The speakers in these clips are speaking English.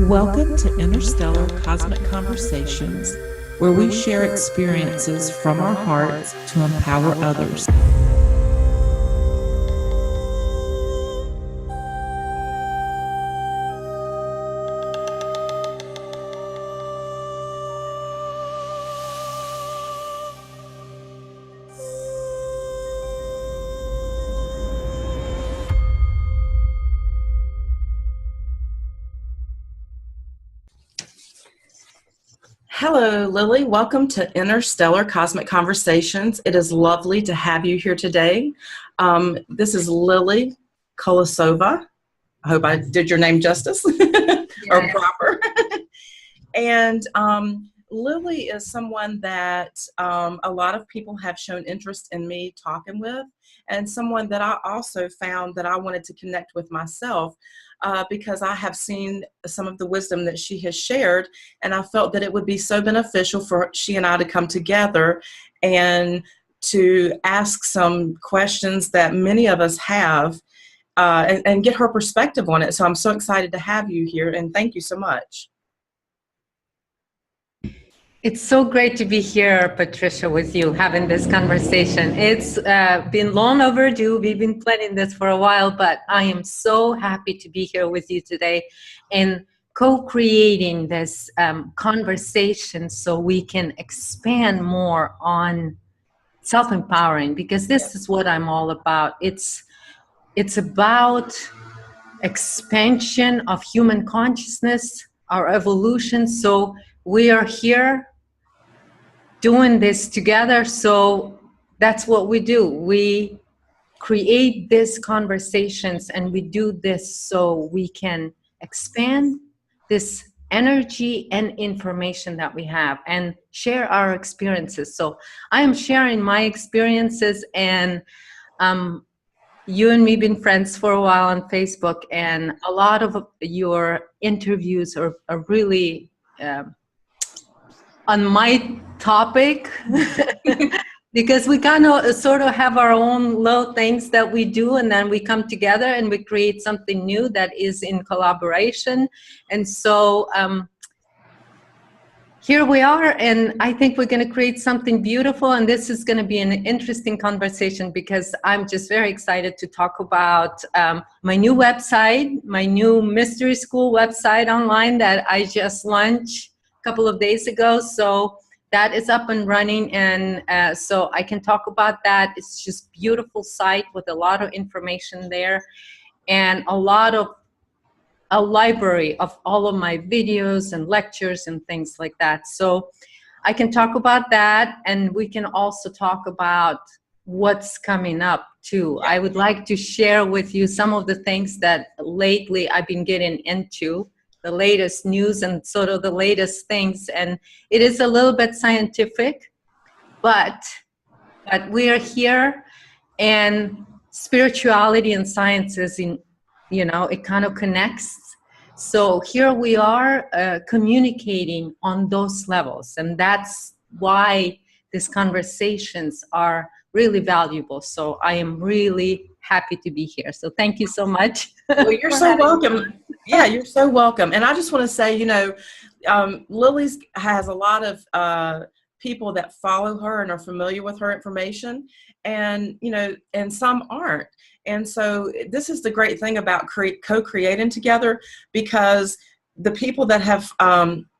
Welcome to Interstellar Cosmic Conversations, where we share experiences from our hearts to empower others. Hello, Lily. Welcome to Interstellar Cosmic Conversations. It is lovely to have you here today. This is Lily Kolosova. I hope I did your name justice or proper. And Lily is someone that a lot of people have shown interest in me talking with, and someone that I also found that I wanted to connect with myself. Because I have seen some of the wisdom that she has shared, and I felt that it would be so beneficial for she and I to come together and to ask some questions that many of us have and get her perspective on it. So I'm so excited to have you here, and thank you so much. It's so great to be here, Patricia, with you, having this conversation. It's been long overdue. We've been planning this for a while, but I am so happy to be here with you today and co-creating this conversation so we can expand more on self-empowering, because this is what I'm all about. It's about expansion of human consciousness, our evolution. So we are here doing this together, so that's what we do. We create these conversations and we do this so we can expand this energy and information that we have and share our experiences. So I am sharing my experiences, and you and me been friends for a while on Facebook, and a lot of your interviews are really on my topic because we kind of sort of have our own little things that we do, and then we come together and we create something new that is in collaboration. And so here we are, and I think we're going to create something beautiful, and this is going to be an interesting conversation because I'm just very excited to talk about my new website, my new mystery school website online that I just launched couple of days ago. So that is up and running, and so I can talk about that. It's just beautiful site with a lot of information there, and a library of all of my videos and lectures and things like that. So I can talk about that, and we can also talk about what's coming up too. I would like to share with you some of the things that lately I've been getting into, the latest news and sort of the latest things. And it is a little bit scientific, but we are here, and spirituality and science is it kind of connects. So here we are communicating on those levels, and that's why these conversations are really valuable. So I am really happy to be here. So thank you so much. Well, you're so welcome. Yeah, you're so welcome. And I just want to say, Lily's has a lot of people that follow her and are familiar with her information, and and some aren't. And so this is the great thing about co-creating together, because the people that have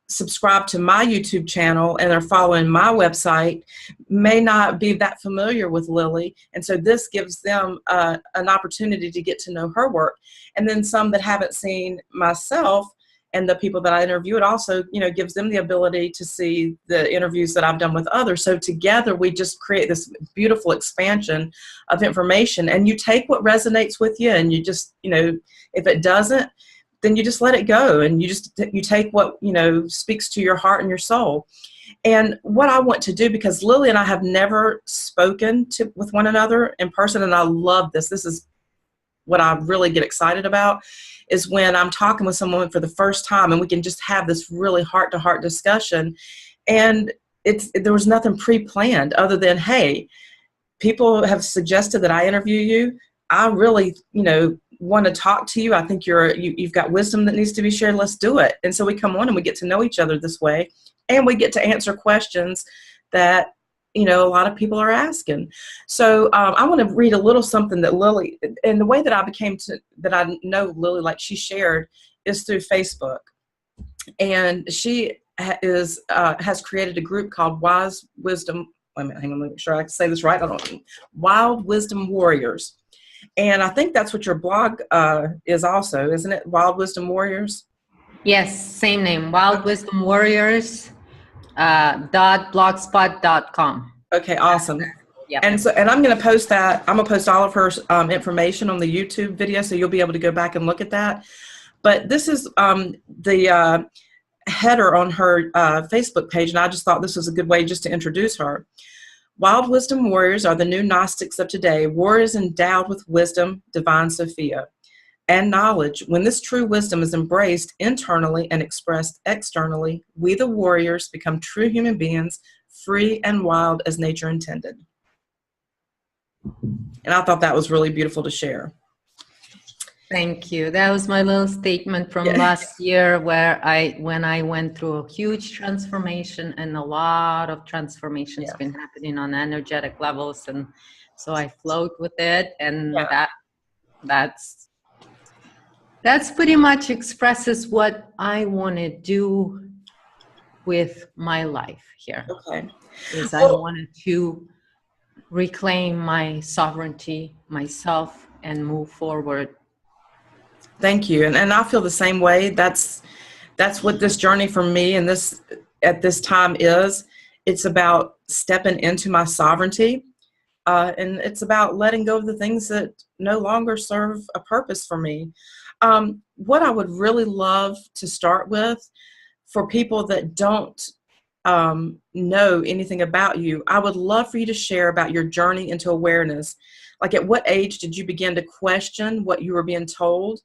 subscribe to my YouTube channel and are following my website may not be that familiar with Lily, and so this gives them an opportunity to get to know her work. And then some that haven't seen myself and the people that I interview, it also gives them the ability to see the interviews that I've done with others. So together we just create this beautiful expansion of information, and you take what resonates with you, and you just if it doesn't, then you just let it go, and you take what speaks to your heart and your soul. And what I want to do, because Lily and I have never spoken with one another in person, and I love this. This is what I really get excited about, is when I'm talking with someone for the first time and we can just have this really heart-to-heart discussion. And there was nothing pre-planned other than, hey, people have suggested that I interview you. I really, want to talk to you. I think you've got wisdom that needs to be shared. Let's do it. And so we come on and we get to know each other this way, and we get to answer questions that, a lot of people are asking. So I want to read a little something that Lily, and the way that I know Lily, like she shared, is through Facebook. And she has created a group called Wise Wisdom. Wait a minute, hang on, let me make sure I can say this right. Wild Wisdom Warriors. And I think that's what your blog is also, isn't it? Wild Wisdom Warriors? Yes, same name, Wild Wisdom Warriors .blogspot.com. Okay, awesome. Yep. And I'm going to post that. I'm going to post all of her information on the YouTube video, so you'll be able to go back and look at that. But this is the header on her Facebook page, and I just thought this was a good way just to introduce her. Wild Wisdom Warriors are the new Gnostics of today, warriors endowed with wisdom, divine Sophia, and knowledge. When this true wisdom is embraced internally and expressed externally, we the warriors become true human beings, free and wild as nature intended. And I thought that was really beautiful to share. Thank you. That was my little statement from last year, when I went through a huge transformation, and a lot of transformations been happening on energetic levels, and so I flowed with it, and that's pretty much expresses what I want to do with my life here. Okay. Is I wanted to reclaim my sovereignty, myself, and move forward. Thank you. And I feel the same way. That's what this journey for me and at this time is. It's about stepping into my sovereignty. And it's about letting go of the things that no longer serve a purpose for me. What I would really love to start with, for people that don't know anything about you, I would love for you to share about your journey into awareness. Like, at what age did you begin to question what you were being told?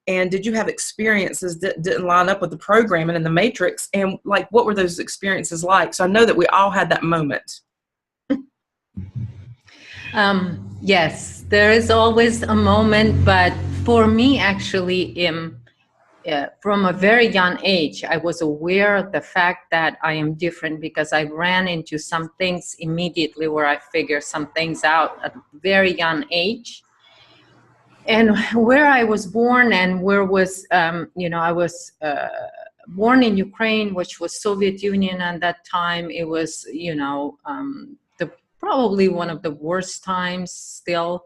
And did you have experiences that didn't line up with the programming and the matrix? And like, what were those experiences like? So I know that we all had that moment. Yes, there is always a moment, but for me, actually, from a very young age, I was aware of the fact that I am different, because I ran into some things immediately where I figured some things out at a very young age. And where I was born, and where was, I was born in Ukraine, which was Soviet Union at that time. It was, probably one of the worst times still,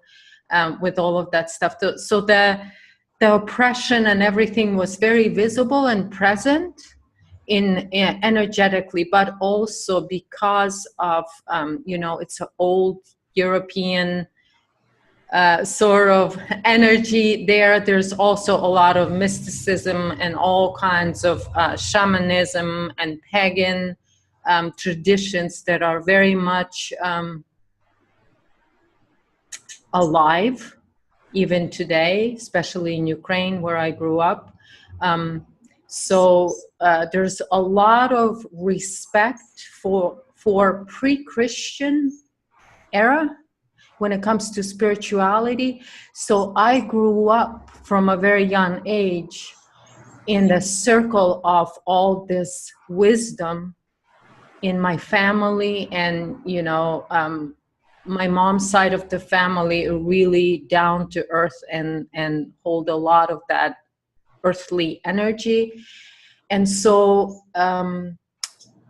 with all of that stuff. So the oppression and everything was very visible and present in energetically, but also because of, it's an old European sort of energy there. There's also a lot of mysticism and all kinds of shamanism and pagan traditions that are very much alive even today, especially in Ukraine, where I grew up. So there's a lot of respect for pre-Christian era when it comes to spirituality. So I grew up from a very young age in the circle of all this wisdom in my family, and my mom's side of the family are really down to earth and hold a lot of that earthly energy. And so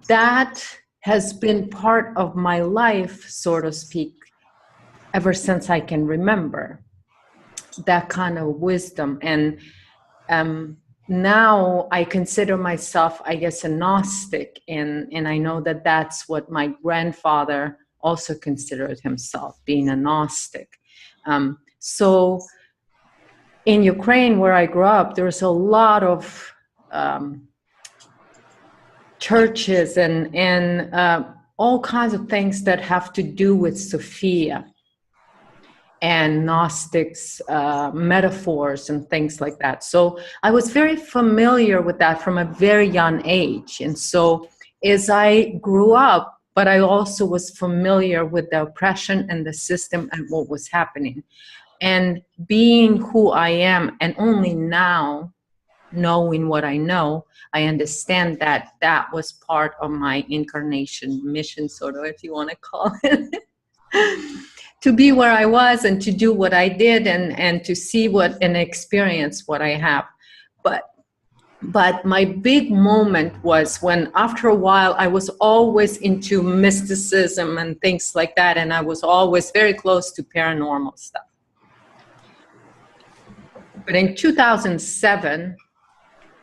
that has been part of my life, so to speak, ever since I can remember, that kind of wisdom. And now I consider myself, I guess, a Gnostic, and I know that that's what my grandfather also considered himself, being a Gnostic. So in Ukraine, where I grew up, there's a lot of churches and all kinds of things that have to do with Sophia and Gnostics, metaphors and things like that. So I was very familiar with that from a very young age. And so as I grew up, but I also was familiar with the oppression and the system and what was happening. And being who I am, and only now knowing what I know, I understand that that was part of my incarnation mission, sort of, if you want to call it. To be where I was and to do what I did, and to see what and experience what I have. But my big moment was when, after a while, I was always into mysticism and things like that, and I was always very close to paranormal stuff. But in 2007,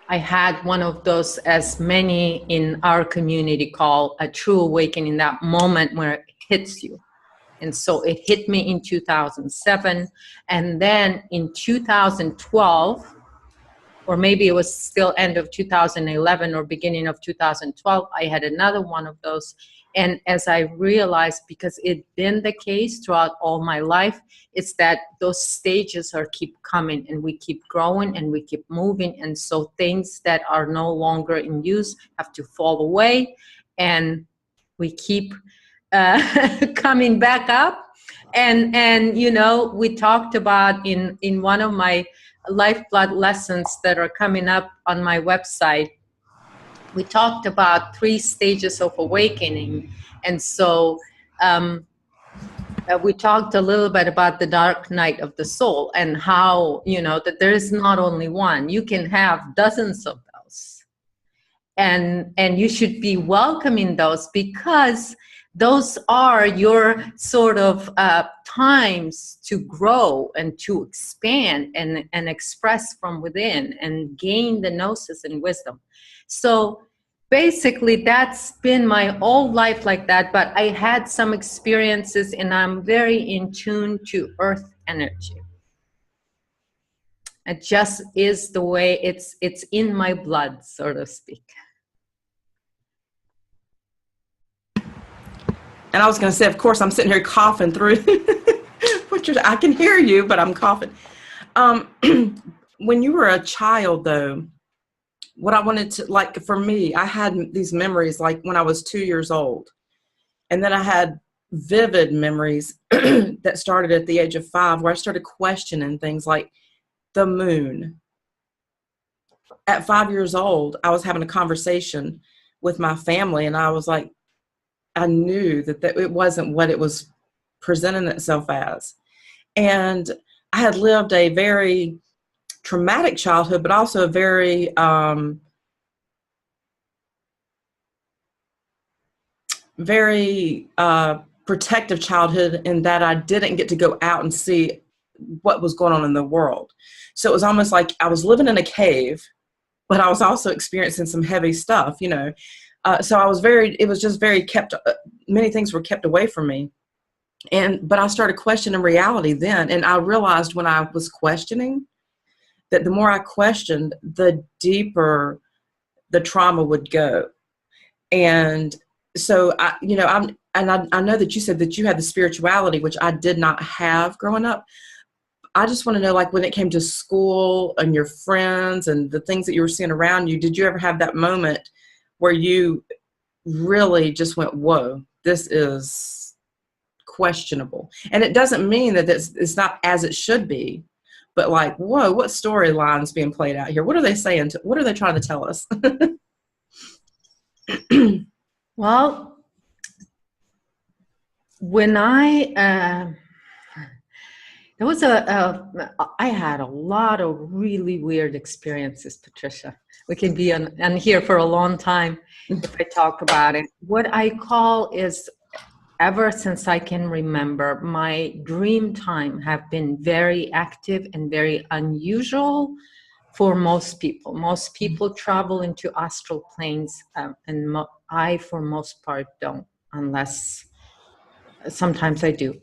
I had one of those, as many in our community call a true awakening, that moment where it hits you. And so it hit me in 2007. And then in 2012, or maybe it was still end of 2011 or beginning of 2012, I had another one of those. And as I realized, because it's been the case throughout all my life, it's that those stages are keep coming, and we keep growing and we keep moving. And so things that are no longer in use have to fall away, and we keep coming back up. And you know, we talked about in one of my lifeblood lessons that are coming up on my website, we talked about 3 stages of awakening. And so we talked a little bit about the dark night of the soul, and how, you know, that there is not only one, you can have dozens of those, and you should be welcoming those, because those are your sort of times to grow and to expand and express from within and gain the gnosis and wisdom. So basically, that's been my whole life like that. But I had some experiences, and I'm very in tune to earth energy. It just is the way it's in my blood, so to speak. And I was going to say, of course, I'm sitting here coughing through, which is, I can hear you, but I'm coughing. When you were a child, though, what I wanted to, like, for me, I had these memories, like when I was 2 years old. And then I had vivid memories that started at the age of 5, where I started questioning things like the moon. At 5 years old, I was having a conversation with my family, and I was like, I knew that it wasn't what it was presenting itself as. And I had lived a very traumatic childhood, but also a very protective childhood, in that I didn't get to go out and see what was going on in the world. So it was almost like I was living in a cave, but I was also experiencing some heavy stuff, you know. So I was it was just very many things were kept away from me. But I started questioning reality then. And I realized when I was questioning, that the more I questioned, the deeper the trauma would go. And so, I know that you said that you had the spirituality, which I did not have growing up. I just want to know, like, when it came to school and your friends and the things that you were seeing around you, did you ever have that moment where you really just went, whoa, this is questionable? And it doesn't mean that it's not as it should be, but like, whoa, what storyline's being played out here? What are they saying? What are they trying to tell us? Well, when I had a lot of really weird experiences, Patricia. We can be on here for a long time if I talk about it. What I call is, ever since I can remember, my dream time have been very active and very unusual for most people. Most people travel into astral planes, and I, for most part, don't, unless sometimes I do.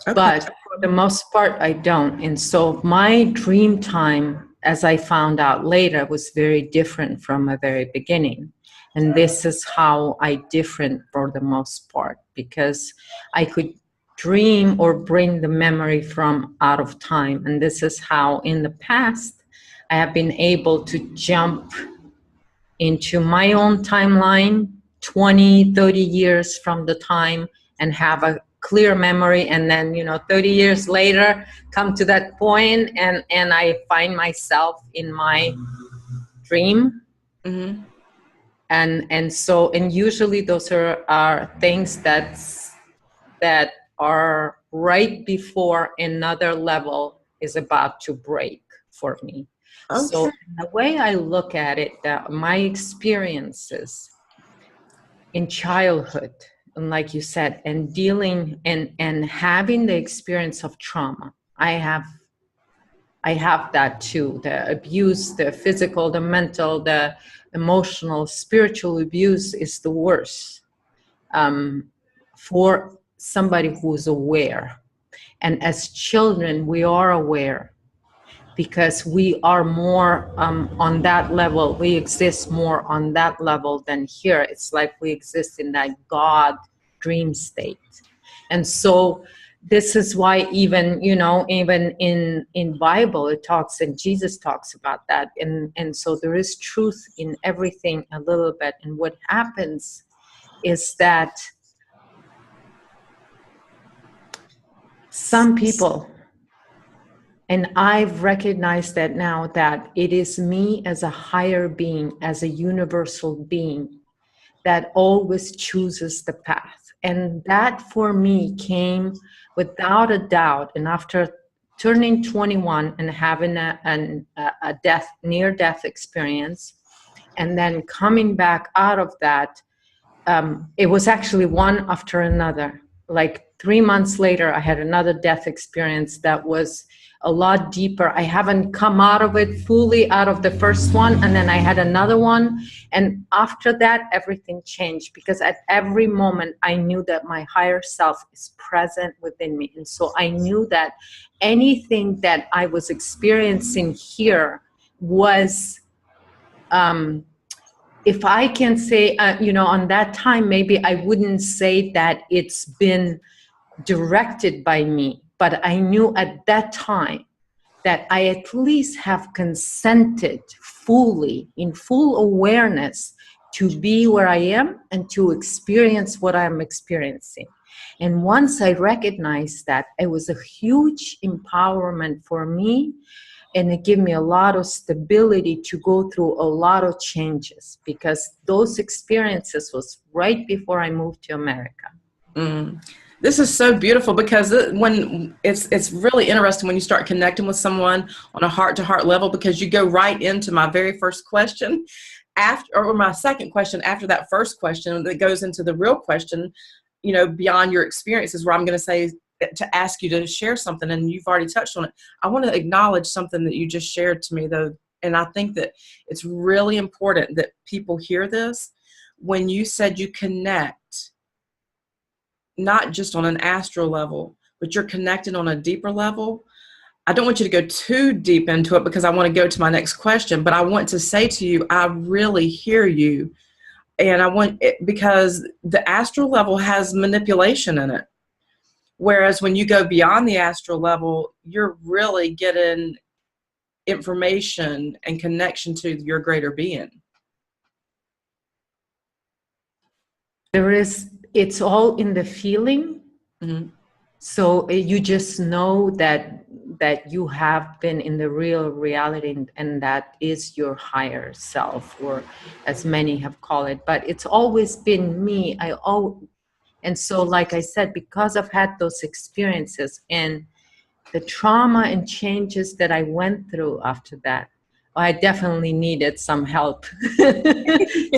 Okay. But for the most part, I don't. And so my dream time, as I found out later, was very different from the very beginning. And this is how I different for the most part, because I could dream or bring the memory from out of time. And this is how in the past I have been able to jump into my own timeline 20, 30 years from the time, and have clear memory, and then 30 years later come to that point, and I find myself in my dream. Mm-hmm. And usually those are things that are right before another level is about to break for me. Okay. So the way I look at it, that my experiences in childhood, and like you said, and dealing and having the experience of trauma, I have that too. The abuse, the physical, the mental, the emotional, spiritual abuse is the worst for somebody who's aware. And as children, we are aware because we are more on that level. We exist more on that level than here. It's like we exist in that God dream state. And so this is why even in Bible it talks, and Jesus talks about that, and so there is truth in everything a little bit. And what happens is that some people, and I've recognized that now, that it is me as a higher being, as a universal being, that always chooses the path. And that for me came without a doubt. And after turning 21 and having a near-death experience, and then coming back out of that, it was actually one after another. Like 3 months later, I had another death experience that was a lot deeper. I haven't come out of it fully, out of the first one, and then I had another one. And after that, everything changed, because at every moment I knew that my higher self is present within me. And so I knew that anything that I was experiencing here was, if I can say, on that time, maybe I wouldn't say that it's been directed by me, but I knew at that time that I at least have consented fully, in full awareness, to be where I am and to experience what I'm experiencing. And once I recognized that, it was a huge empowerment for me, and it gave me a lot of stability to go through a lot of changes, because those experiences was right before I moved to America. Mm. This is so beautiful, because when it's really interesting when you start connecting with someone on a heart-to-heart level, because you go right into my very first question or my second question after that first question, that goes into the real question, beyond your experiences, where I'm going to say to ask you to share something, and you've already touched on it. I want to acknowledge something that you just shared to me, though, and I think that it's really important that people hear this. When you said you connect, not just on an astral level, but you're connected on a deeper level. I don't want you to go too deep into it, because I want to go to my next question, but I want to say to you, I really hear you. And I want it, because the astral level has manipulation in it. Whereas when you go beyond the astral level, you're really getting information and connection to your greater being. It's all in the feeling. Mm-hmm. So you just know that you have been in the real reality, and that is your higher self, or as many have called it. But it's always been me. And so, like I said, because I've had those experiences and the trauma and changes that I went through after that, I definitely needed some help.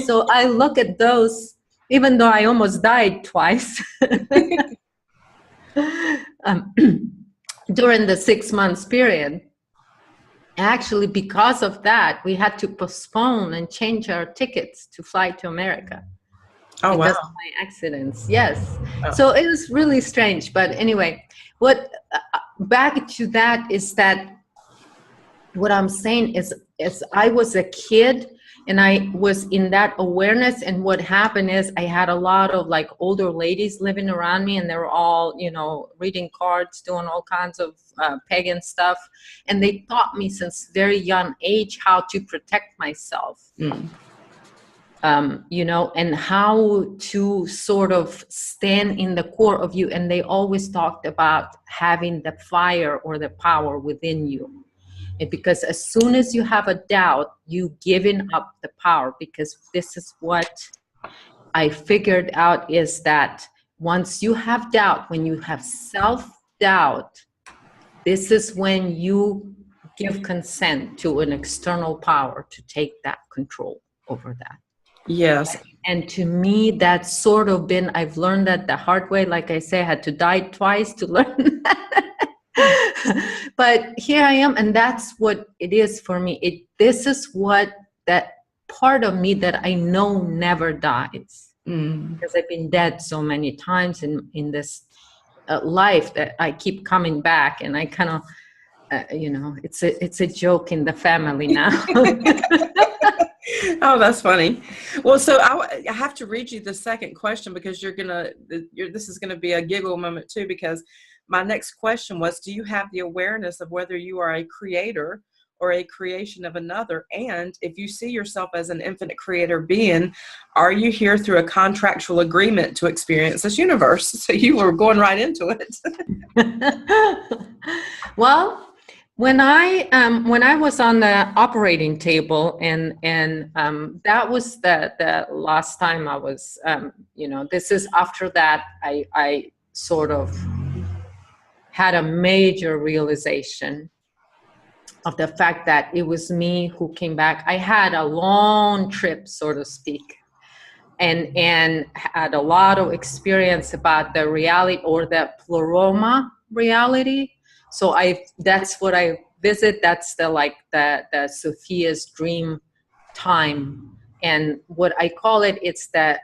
So I look at those, even though I almost died twice. During the 6 months period. Actually, because of that, we had to postpone and change our tickets to fly to America. Oh, because wow. of my accidents. Yes. Oh. So it was really strange. But anyway, back to that is that what I'm saying is I was a kid, and I was in that awareness, and what happened is I had a lot of like older ladies living around me, and they were all, reading cards, doing all kinds of pagan stuff, and they taught me since very young age how to protect myself. Mm. you know, and how to sort of stand in the core of you. And they always talked about having the fire or the power within you. And because as soon as you have a doubt, you giving up the power, because this is what I figured out, is that once you have doubt, when you have self-doubt, this is when you give consent to an external power to take that control over that. Yes. And to me, that's sort of been, I've learned that the hard way. Like I say, I had to die twice to learn that. But here I am, and that's what it is for me. This is what, that part of me that I know never dies. Because I've been dead so many times in this life that I keep coming back, and I kind of, you know, it's a joke in the family now. Oh, that's funny. Well, so I have to read you the second question, because this is gonna be a giggle moment too, because my next question was, do you have the awareness of whether you are a creator or a creation of another? And if you see yourself as an infinite creator being, are you here through a contractual agreement to experience this universe? So you were going right into it. Well, when I was on the operating table, and that was the last time I was, you know, this is after that I sort of had a major realization of the fact that it was me who came back. I had a long trip, so to speak, and had a lot of experience about the reality, or the pleroma reality. So that's what I visit. That's the Sophia's dream time. And what I call it, it's that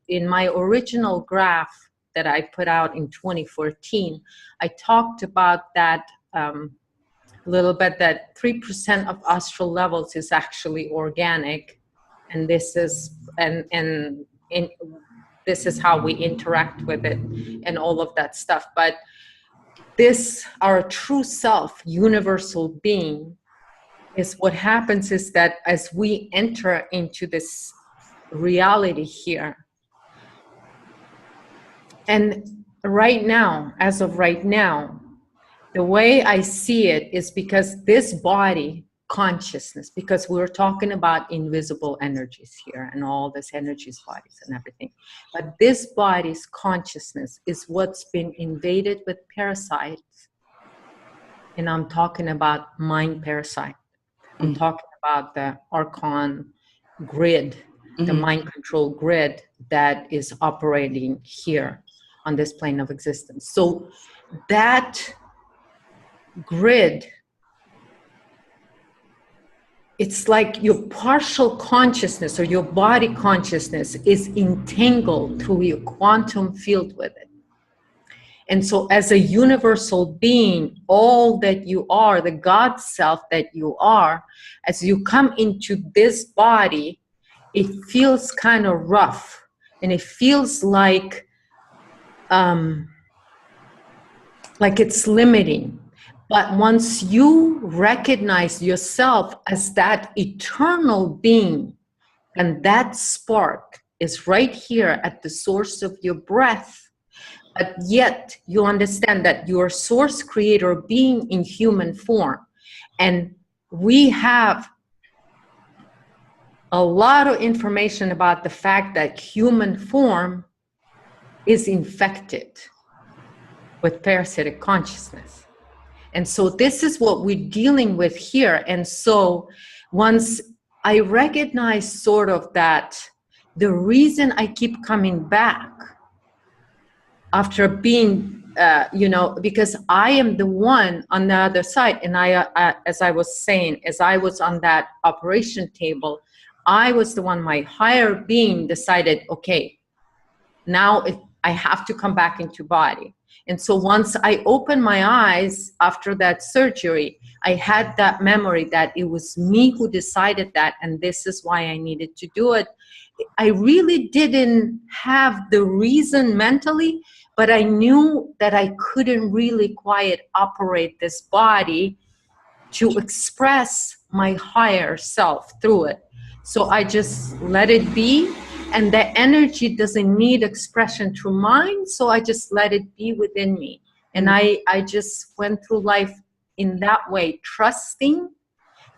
in my original graph that I put out in 2014, I talked about that a little bit, that 3% of astral levels is actually organic. And this is, and this is how we interact with it and all of that stuff. But this, our true self, universal being, is what happens is that as we enter into this reality here, and right now, as of right now, the way I see it is because this body consciousness, because we're talking about invisible energies here and all this energies, bodies and everything, but this body's consciousness is what's been invaded with parasites. And I'm talking about mind parasite. I'm talking about the Archon grid, the mind control grid that is operating here on this plane of existence. So that grid, it's like your partial consciousness or your body consciousness is entangled through your quantum field with it. And so as a universal being, all that you are, the God self that you are, as you come into this body, it feels kind of rough, and it feels like it's limiting. But once you recognize yourself as that eternal being, and that spark is right here at the source of your breath, but yet you understand that you're source creator being in human form. And we have a lot of information about the fact that human form is infected with parasitic consciousness. And so this is what we're dealing with here. And so once I recognize sort of that, the reason I keep coming back after being, you know, because I am the one on the other side. And as I was saying, as I was on that operation table, I was the one, my higher being decided, okay, now I have to come back into body. And so once I opened my eyes after that surgery, I had that memory that it was me who decided that, and this is why I needed to do it. I really didn't have the reason mentally, but I knew that I couldn't really quite operate this body to express my higher self through it. So I just let it be. And the energy doesn't need expression through mind. So I just let it be within me. And I just went through life in that way, trusting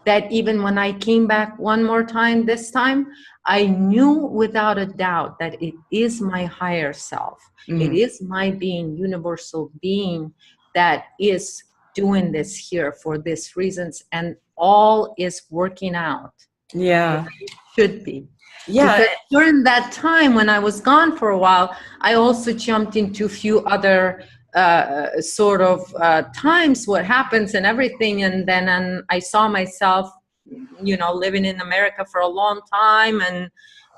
that even when I came back one more time, this time, I knew without a doubt that it is my higher self. It is my being, universal being, that is doing this here for these reasons, and all is working out. Yeah. It should be. Yeah. Because during that time when I was gone for a while, I also jumped into a few other sort of times, what happens and everything. And then I saw myself, living in America for a long time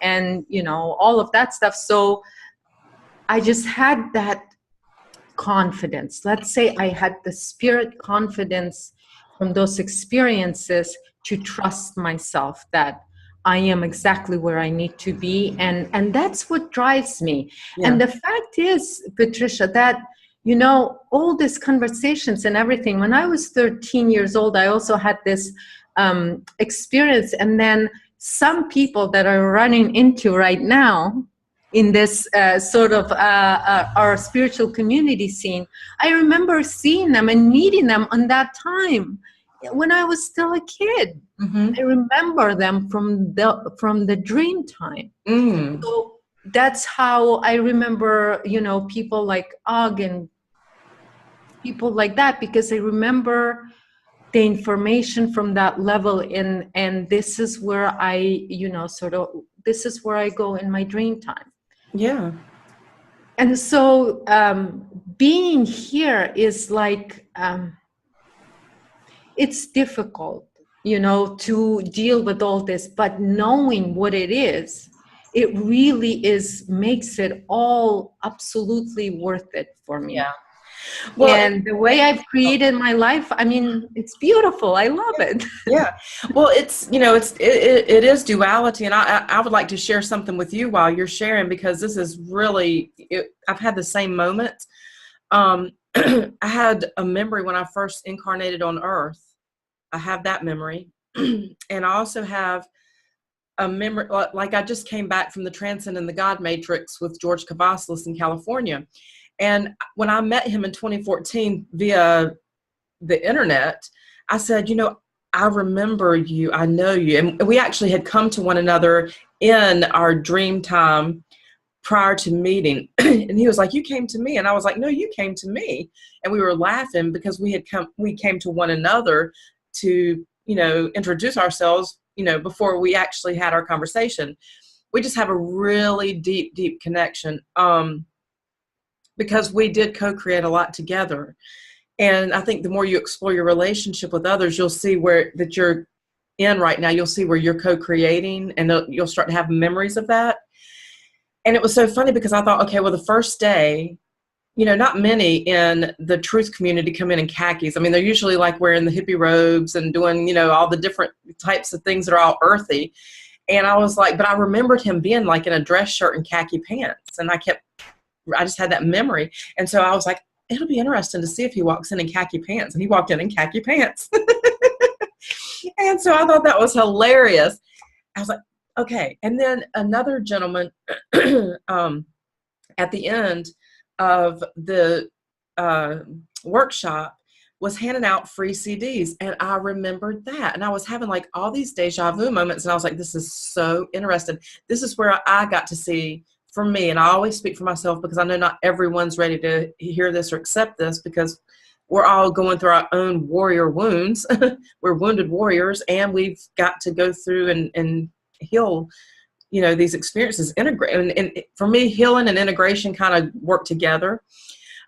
and all of that stuff. So I just had that confidence. Let's say I had the spirit confidence from those experiences to trust myself that I am exactly where I need to be. And that's what drives me. Yeah. And the fact is, Patricia, that, all these conversations and everything, when I was 13 years old, I also had this experience. And then some people that are running into right now in this sort of our spiritual community scene, I remember seeing them and meeting them on that time when I was still a kid. I remember them from the dream time. So that's how I remember, people like Og and people like that, because I remember the information from that level, and this is where I, this is where I go in my dream time. Yeah. And so being here is like, it's difficult, to deal with all this, but knowing what it is, it really makes it all absolutely worth it for me. Yeah. Well, and the way I've created my life, I mean, it's beautiful. I love it. Yeah. Well, it is duality. And I would like to share something with you while you're sharing, because this is really, I've had the same moment. I had a memory when I first incarnated on Earth. I have that memory. And I also have a memory, like I just came back from the Transcend and the God Matrix with George Cavaslis in California. And when I met him in 2014 via the internet, I said, I remember you, I know you. And we actually had come to one another in our dream time prior to meeting. And he was like, you came to me. And I was like, no, you came to me. And we were laughing because we came to one another to, introduce ourselves, before we actually had our conversation. We just have a really deep, deep connection. Because we did co-create a lot together. And I think the more you explore your relationship with others, you'll see where that you're in right now. You'll see where you're co-creating, and you'll start to have memories of that. And it was so funny because I thought, okay, well, the first day, not many in the truth community come in khakis. I mean, they're usually like wearing the hippie robes and doing, all the different types of things that are all earthy. And I was like, but I remembered him being like in a dress shirt and khaki pants. And I just had that memory. And so I was like, it'll be interesting to see if he walks in khaki pants. And he walked in khaki pants. And so I thought that was hilarious. I was like, okay. And then another gentleman at the end of the workshop was handing out free CDs. And I remembered that. And I was having like all these deja vu moments. And I was like, this is so interesting. This is where I got to see, for me, and I always speak for myself because I know not everyone's ready to hear this or accept this, because we're all going through our own warrior wounds. We're wounded warriors, and we've got to go through and heal, these experiences, integrate. And for me, healing and integration kind of work together.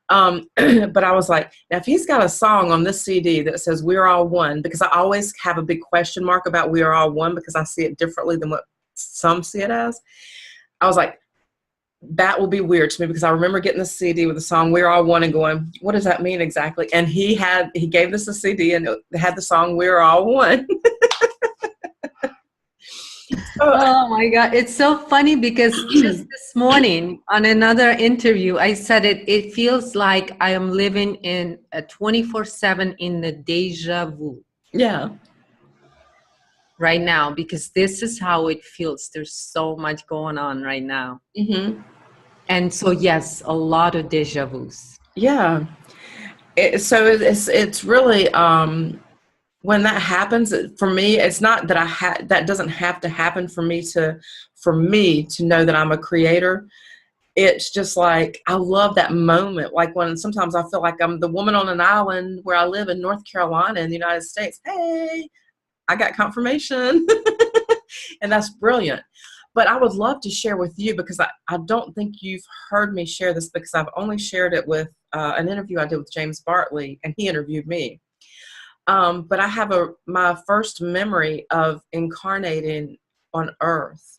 But I was like, now if he's got a song on this CD that says we're all one, because I always have a big question mark about we are all one, because I see it differently than what some see it as. I was like, that will be weird to me, because I remember getting the CD with the song "We're All One" and going, what does that mean exactly? And he gave us a CD and it had the song "We're All One." Oh my God. It's so funny because just this morning on another interview, I said it feels like I am living in a 24/7 in the deja vu. Yeah. right now, because this is how it feels. There's so much going on right now. Mm-hmm. And so, yes, a lot of deja vus. Yeah. So it's really, when that happens, for me, it's not that that doesn't have to happen for me to know that I'm a creator. It's just like, I love that moment. Like when sometimes I feel like I'm the woman on an island where I live in North Carolina in the United States. Hey, I got confirmation. And that's brilliant. But I would love to share with you, because I don't think you've heard me share this, because I've only shared it with an interview I did with James Bartley, and he interviewed me. But I have my first memory of incarnating on Earth.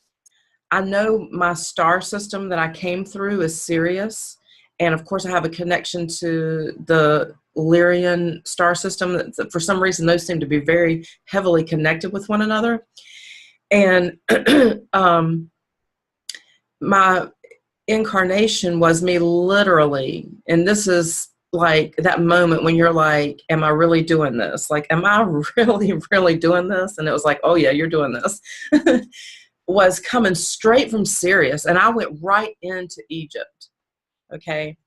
I know my star system that I came through is Sirius. And of course, I have a connection to the Lyrian star system. For some reason, those seem to be very heavily connected with one another. And my incarnation was me literally, and this is like that moment when you're like, am I really doing this? Like, am I really, really doing this? And it was like, oh yeah, you're doing this. Was coming straight from Sirius, and I went right into Egypt. Okay.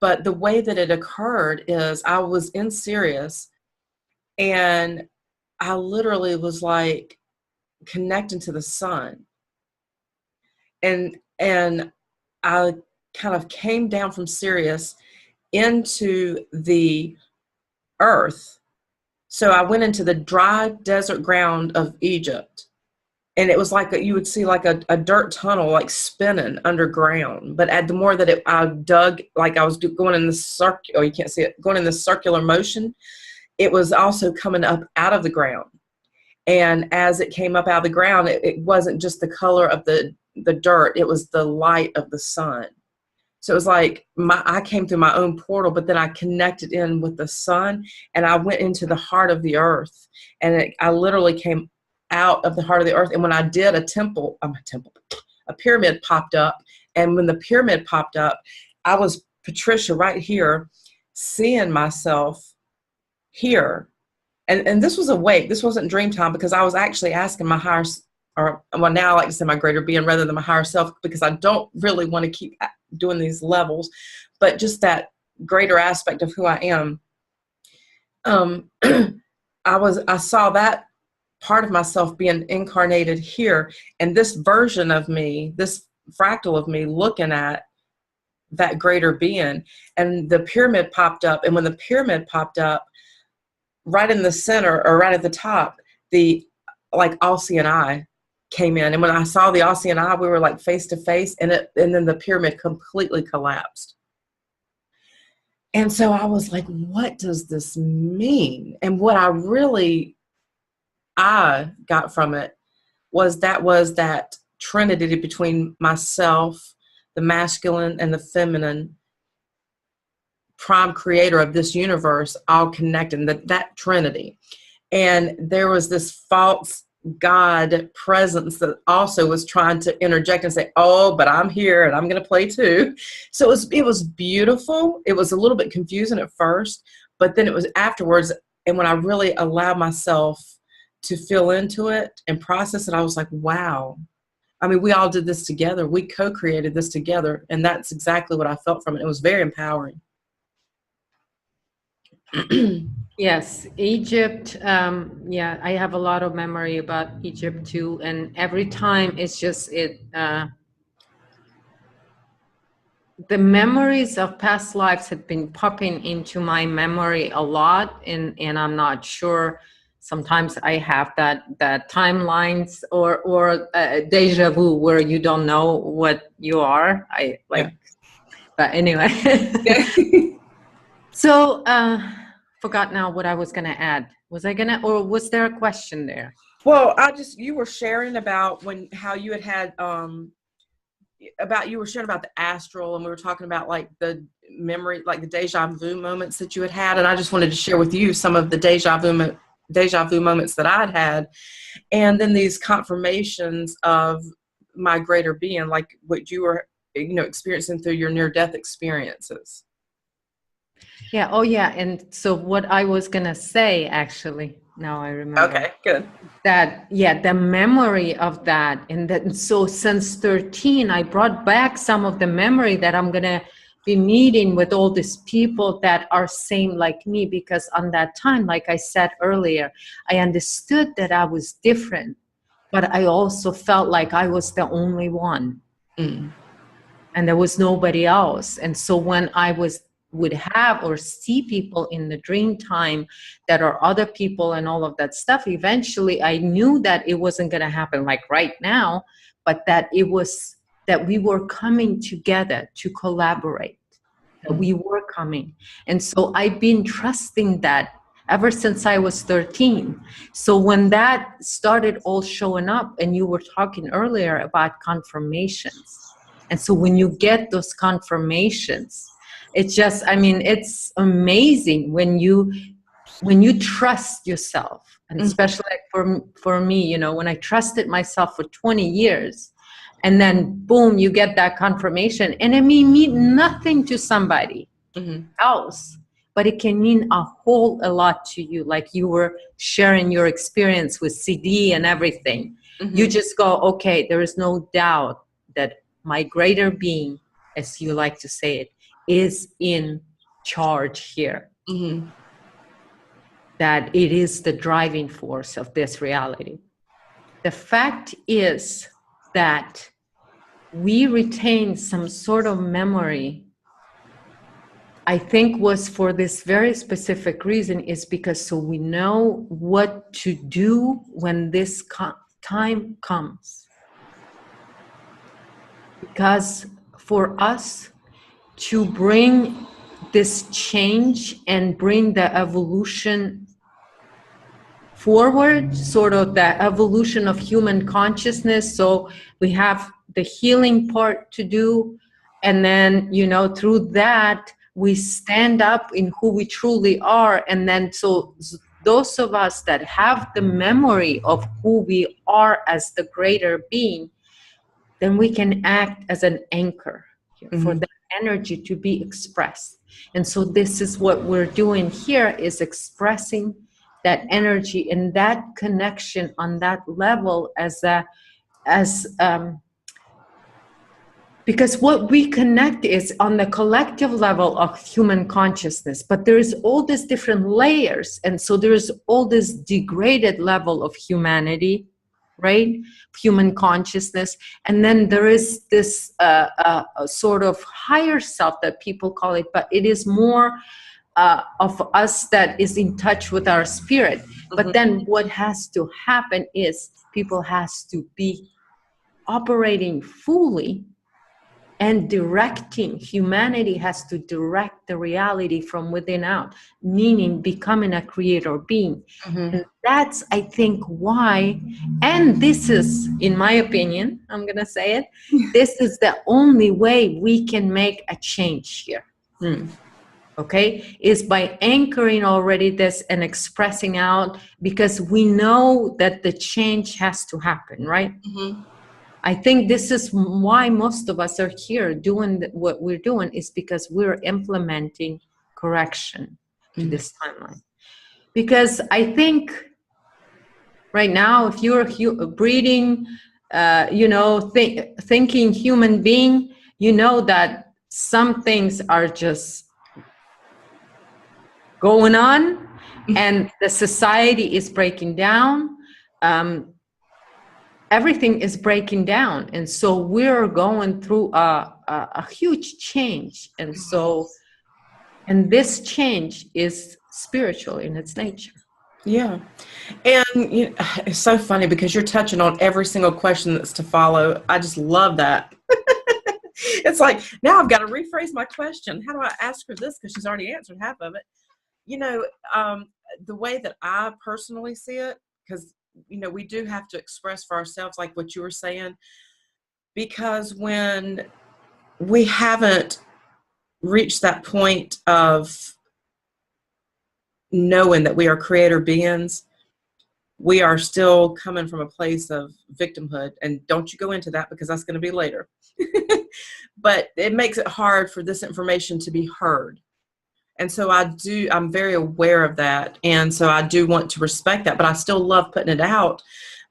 But the way that it occurred is I was in Sirius, and I literally was like connecting to the sun. And I kind of came down from Sirius into the earth. So I went into the dry desert ground of Egypt. And it was like you would see like a dirt tunnel like spinning underground. But the more that I dug, like I was going in this circle, you can't see it, going in this circular motion, it was also coming up out of the ground. And as it came up out of the ground, it wasn't just the color of the dirt, it was the light of the sun. So it was like I came through my own portal, but then I connected in with the sun, and I went into the heart of the earth, and I literally came out of the heart of the earth. And when I did, a pyramid popped up. And when the pyramid popped up, I was Patricia right here, seeing myself here. And this was awake. This wasn't dream time, because I was actually asking my higher, or well, now I like to say my greater being rather than my higher self, because I don't really want to keep doing these levels, but just that greater aspect of who I am. I saw that part of myself being incarnated here, and this version of me, this fractal of me, looking at that greater being. And the pyramid popped up, and when the pyramid popped up, right in the center, or right at the top, the like all-seeing eye came in. And when I saw the all-seeing eye, we were like face to face, and then the pyramid completely collapsed. And so I was like, what does this mean? And what I got from it was that trinity between myself, the masculine and the feminine, prime creator of this universe, all connected, that trinity. And there was this false God presence that also was trying to interject and say, oh, but I'm here and I'm going to play too. So it was beautiful. It was a little bit confusing at first, but then it was afterwards. And when I really allowed myself to feel into it and process it, I was like, wow. I mean, we all did this together. We co-created this together. And that's exactly what I felt from it. It was very empowering. Yes, Egypt. Yeah, I have a lot of memory about Egypt too. And every time it's just the memories of past lives have been popping into my memory a lot. And I'm not sure. Sometimes I have that timelines or deja vu where you don't know what you are. But anyway. So, forgot now what I was going to add. Was there a question there? Well, you were sharing about how you had you were sharing about the astral, and we were talking about like the memory, like the deja vu moments that you had. And I just wanted to share with you some of the deja vu moments that I'd had. And then these confirmations of my greater being, like what you were, experiencing through your near-death experiences. Yeah. Oh, yeah. And so what I was going to say, actually, Now I remember. Okay, good. That, yeah, the memory of that. And that, so since 13, I brought back some of the memory that I'm going to be meeting with all these people that are same like me, because on that time, like I said earlier, I understood that I was different, but I also felt like I was the only one. Mm. And there was nobody else. And so when I would have or see people in the dream time that are other people and all of that stuff, eventually I knew that it wasn't going to happen like right now, but that it was that we were coming together to collaborate, that we were coming. And so I've been trusting that ever since I was 13. So when that started all showing up, and you were talking earlier about confirmations, and so when you get those confirmations, it's just, I mean, it's amazing when you trust yourself. And especially like for me, you know, when I trusted myself for 20 years, and then boom, you get that confirmation, and it may mean nothing to somebody else, but it can mean a lot to you. Like you were sharing your experience with CD and everything. You just go, okay, there is no doubt that my greater being, as you like to say it, is in charge here. That it is the driving force of this reality. The fact is that we retain some sort of memory, I think was for this very specific reason, is because so we know what to do when this time comes. Because for us to bring this change and bring the evolution forward, sort of the evolution of human consciousness, so we have the healing part to do, and then, you know, through that we stand up in who we truly are. And then so those of us that have the memory of who we are as the greater being, then we can act as an anchor for that energy to be expressed. And so this is what we're doing here, is expressing that energy and that connection on that level because what we connect is on the collective level of human consciousness, but there is all these different layers. And so there's all this degraded level of humanity, right? Human consciousness. And then there is this sort of higher self that people call it, but it is more of us that is in touch with our spirit. But then what has to happen is people has to be operating fully and directing. Humanity has to direct the reality from within out, meaning becoming a creator being. And that's, I think, why, and this is, in my opinion, I'm going to say it, this is the only way we can make a change here. Okay, is by anchoring already this and expressing out, because we know that the change has to happen, right? I think this is why most of us are here doing what we're doing, is because we're implementing correction to this timeline. Because I think right now, if you're a breathing, thinking human being, you know that some things are just going on, and the society is breaking down. Everything is breaking down, and so we're going through a huge change. And so, and this change is spiritual in its nature. Yeah. And you know, it's so funny because you're touching on every single question that's to follow. I just love that. It's like, now I've got to rephrase my question. How do I ask her this? Because she's already answered half of it. You know, the way that I personally see it, because, you know, we do have to express for ourselves, like what you were saying, because when we haven't reached that point of knowing that we are creator beings, we are still coming from a place of victimhood. And don't you go into that, because that's going to be later. But it makes it hard for this information to be heard. And so I'm very aware of that. And so I do want to respect that, but I still love putting it out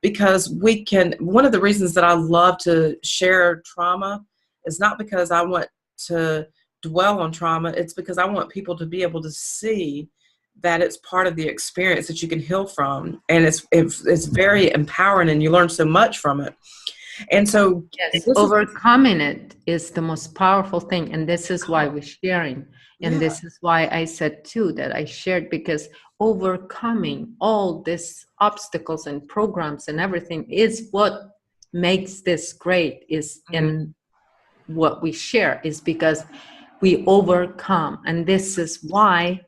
because one of the reasons that I love to share trauma is not because I want to dwell on trauma. It's because I want people to be able to see that it's part of the experience that you can heal from. And it's very empowering and you learn so much from it. And so yes, overcoming it is the most powerful thing. And this is why we're sharing. And this is why I said too that I shared, because overcoming all these obstacles and programs and everything is what makes this great, is in what we share, is because we overcome. And this is why,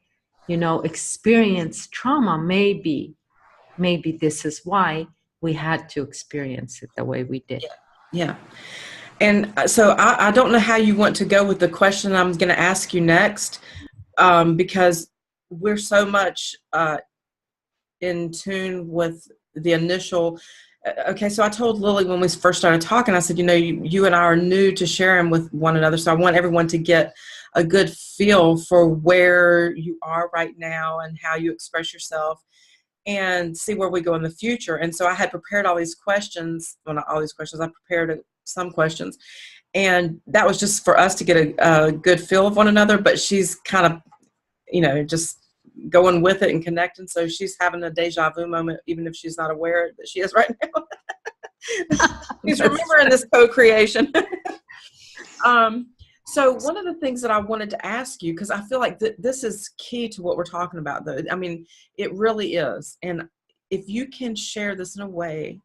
experience trauma. Maybe this is why we had to experience it the way we did. Yeah. And so I don't know how you want to go with the question I'm going to ask you next, because we're so much in tune with the initial. Okay, so I told Lily when we first started talking, I said, you and I are new to sharing with one another, so I want everyone to get a good feel for where you are right now and how you express yourself, and see where we go in the future. And so I had prepared all these questions. Well, not all these questions. I prepared some questions. And that was just for us to get a good feel of one another. But she's kind of, just going with it and connecting. So she's having a deja vu moment, even if she's not aware that she is right now. She's remembering this co-creation. So one of the things that I wanted to ask you, because I feel like this is key to what we're talking about, though. I mean, it really is. And if you can share this in a way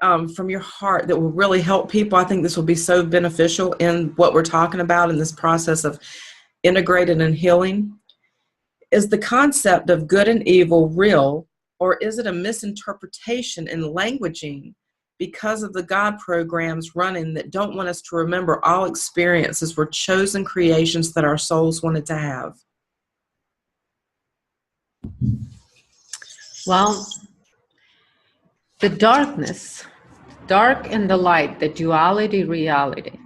from your heart that will really help people, I think this will be so beneficial in what we're talking about in this process of integrating and healing. Is the concept of good and evil real, or is it a misinterpretation in languaging because of the God programs running that don't want us to remember all experiences were chosen creations that our souls wanted to have? Well, the dark and the light, the duality reality,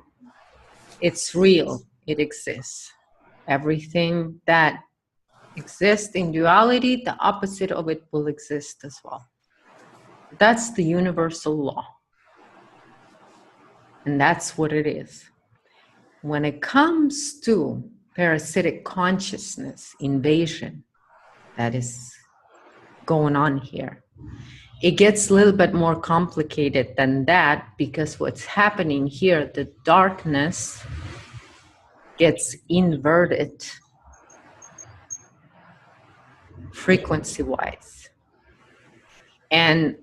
it's real, it exists. Everything that exists in duality, the opposite of it will exist as well. That's the universal law. And that's what it is. When it comes to parasitic consciousness invasion that is going on here, it gets a little bit more complicated than that, because what's happening here, the darkness gets inverted frequency-wise. And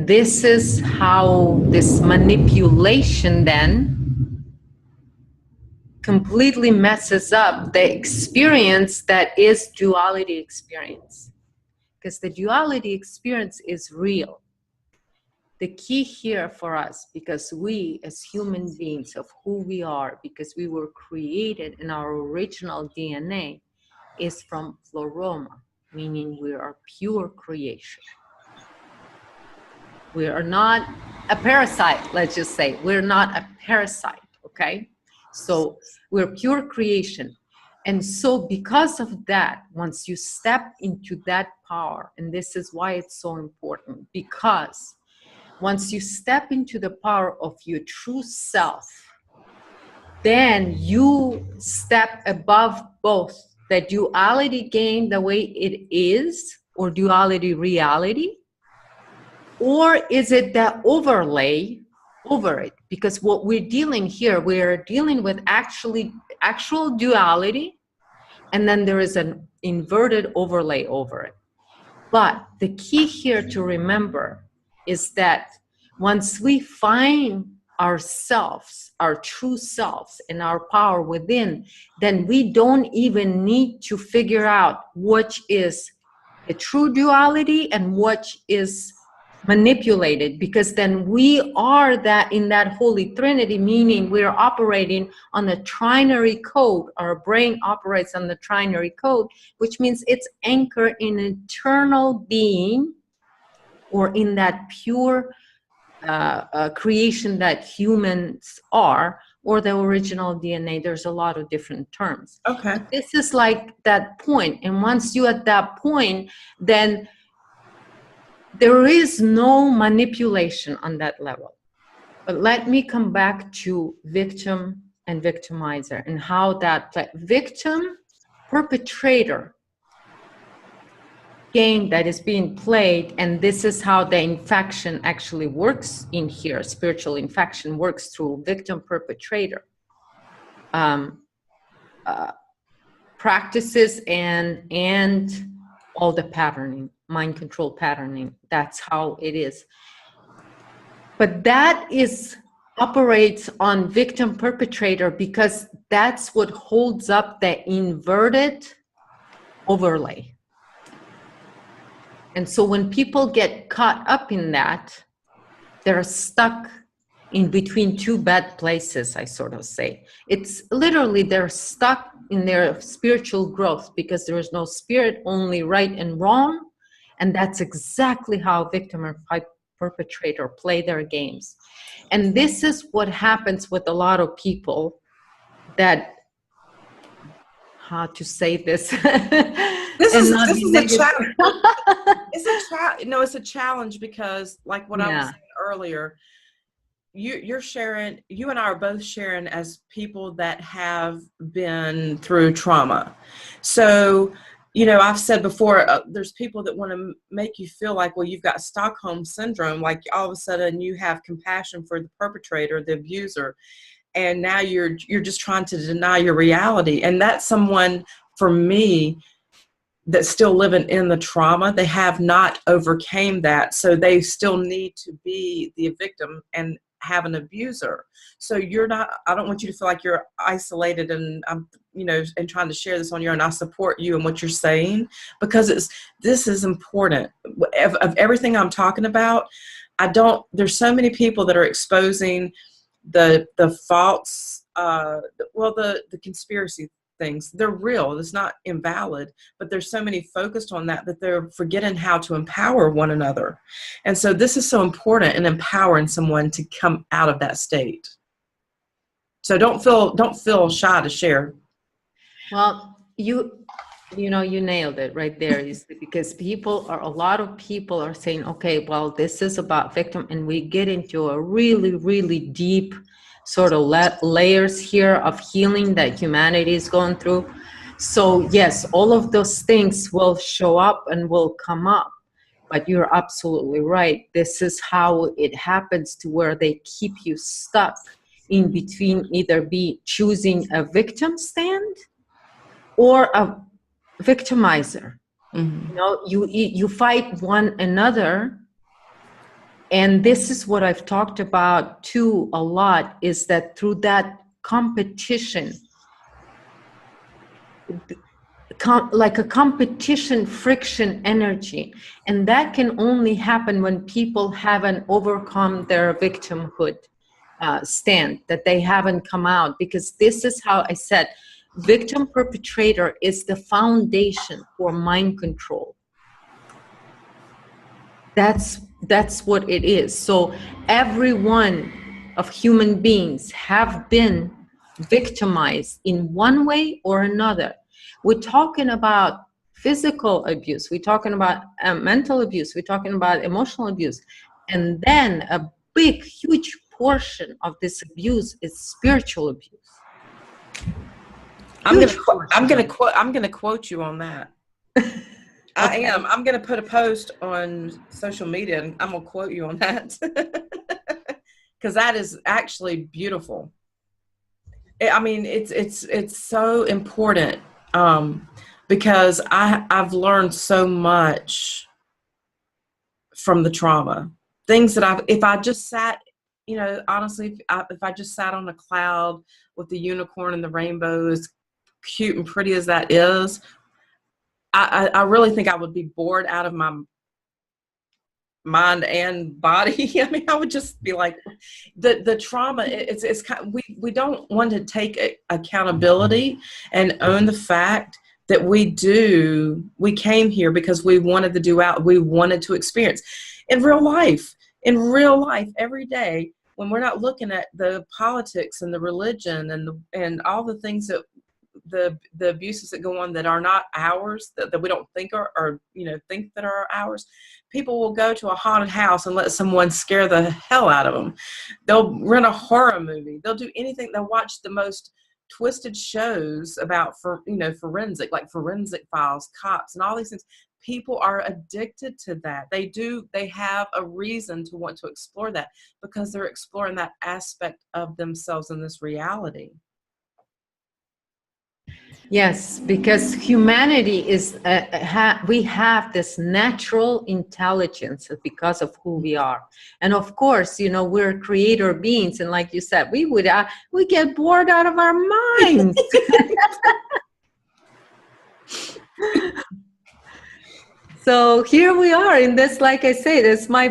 this is how this manipulation then completely messes up the experience that is duality experience. Because the duality experience is real. The key here for us, because we as human beings of who we are, because we were created in our original DNA, is from pleroma, meaning we are pure creation. We are not a parasite, let's just say. We're not a parasite, okay? So we're pure creation. And so because of that, once you step into that power, and this is why it's so important, because once you step into the power of your true self, then you step above both the duality game the way it is, or duality reality, or is it the overlay over it? Because what we're dealing here, we're dealing with actual duality, and then there is an inverted overlay over it. But the key here to remember is that once we find ourselves, our true selves, and our power within, then we don't even need to figure out which is the true duality and which is manipulated, because then we are that in that holy trinity, meaning we're operating on the trinary code. Our brain operates on the trinary code, which means it's anchored in eternal being, or in that pure creation that humans are, or the original DNA. There's a lot of different terms. Okay. But this is like that point. And once you're at that point, then there is no manipulation on that level. But let me come back to victim and victimizer and how that victim perpetrator game that is being played, and this is how the infection actually works in here. Spiritual infection works through victim perpetrator practices and all the patterning, mind control patterning. That's how it is. But that operates on victim perpetrator because that's what holds up the inverted overlay. And so when people get caught up in that, they're stuck in between two bad places, I sort of say. It's literally they're stuck in their spiritual growth because there is no spirit, only right and wrong. And that's exactly how victim or perpetrator play their games. And this is what happens with a lot of people that, how to say this? This is a challenge. It's a challenge because, like what I was saying earlier, you're sharing, you and I are both sharing as people that have been through trauma. So, you know, I've said before, there's people that want to make you feel like, well, you've got Stockholm syndrome, like all of a sudden you have compassion for the perpetrator, the abuser, and now you're just trying to deny your reality. And that's someone, for me, that's still living in the trauma. They have not overcame that, so they still need to be the victim and have an abuser. So you're not, I don't want you to feel like you're isolated and I'm, you know, and trying to share this on your own. I support you and what you're saying, because this is important. Of everything I'm talking about, there's so many people that are exposing the false, the conspiracy things. They're real. It's not invalid, but there's so many focused on that they're forgetting how to empower one another. And so this is so important in empowering someone to come out of that state. So don't feel shy to share. Well, you nailed it right there. Because a lot of people are saying, okay, well, this is about victim, and we get into a really, really deep sort of layers here of healing that humanity is going through. So yes, all of those things will show up and will come up, but you're absolutely right. This is how it happens, to where they keep you stuck in between, either choosing a victim stand or a victimizer. Mm-hmm. You know, you fight one another. And this is what I've talked about too a lot, is that through that competition, like a competition friction energy, and that can only happen when people haven't overcome their victimhood stand, that they haven't come out. Because this is how I said, victim perpetrator is the foundation for mind control. That's what it is. So every one of human beings have been victimized in one way or another. We're talking about physical abuse. We're talking about mental abuse. We're talking about emotional abuse. And then a big, huge portion of this abuse is spiritual abuse. I'm gonna quote you on that. I am. I'm going to put a post on social media and I'm going to quote you on that. Because that is actually beautiful. I mean, it's so important, because I've learned so much from the trauma. Things that if I just sat, you know, honestly, if I just sat on a cloud with the unicorn and the rainbow, as cute and pretty as that is, I really think I would be bored out of my mind and body. I mean, I would just be like, the trauma, it's kind of, we don't want to take accountability and own the fact that we came here because we wanted to we wanted to experience in real life every day. when we're not looking at the politics and the religion and all the things that the abuses that go on that are not ours, that we don't think are think that are ours. People will go to a haunted house and let someone scare the hell out of them. They'll rent a horror movie. They'll do anything. They'll watch the most twisted shows about forensic, like Forensic Files, cops, and all these things. People are addicted to that. They have a reason to want to explore that, because they're exploring that aspect of themselves in this reality. Yes, because humanity is, we have this natural intelligence because of who we are. And of course, we're creator beings. And like you said, we get bored out of our minds. So here we are in this, like I say, this my,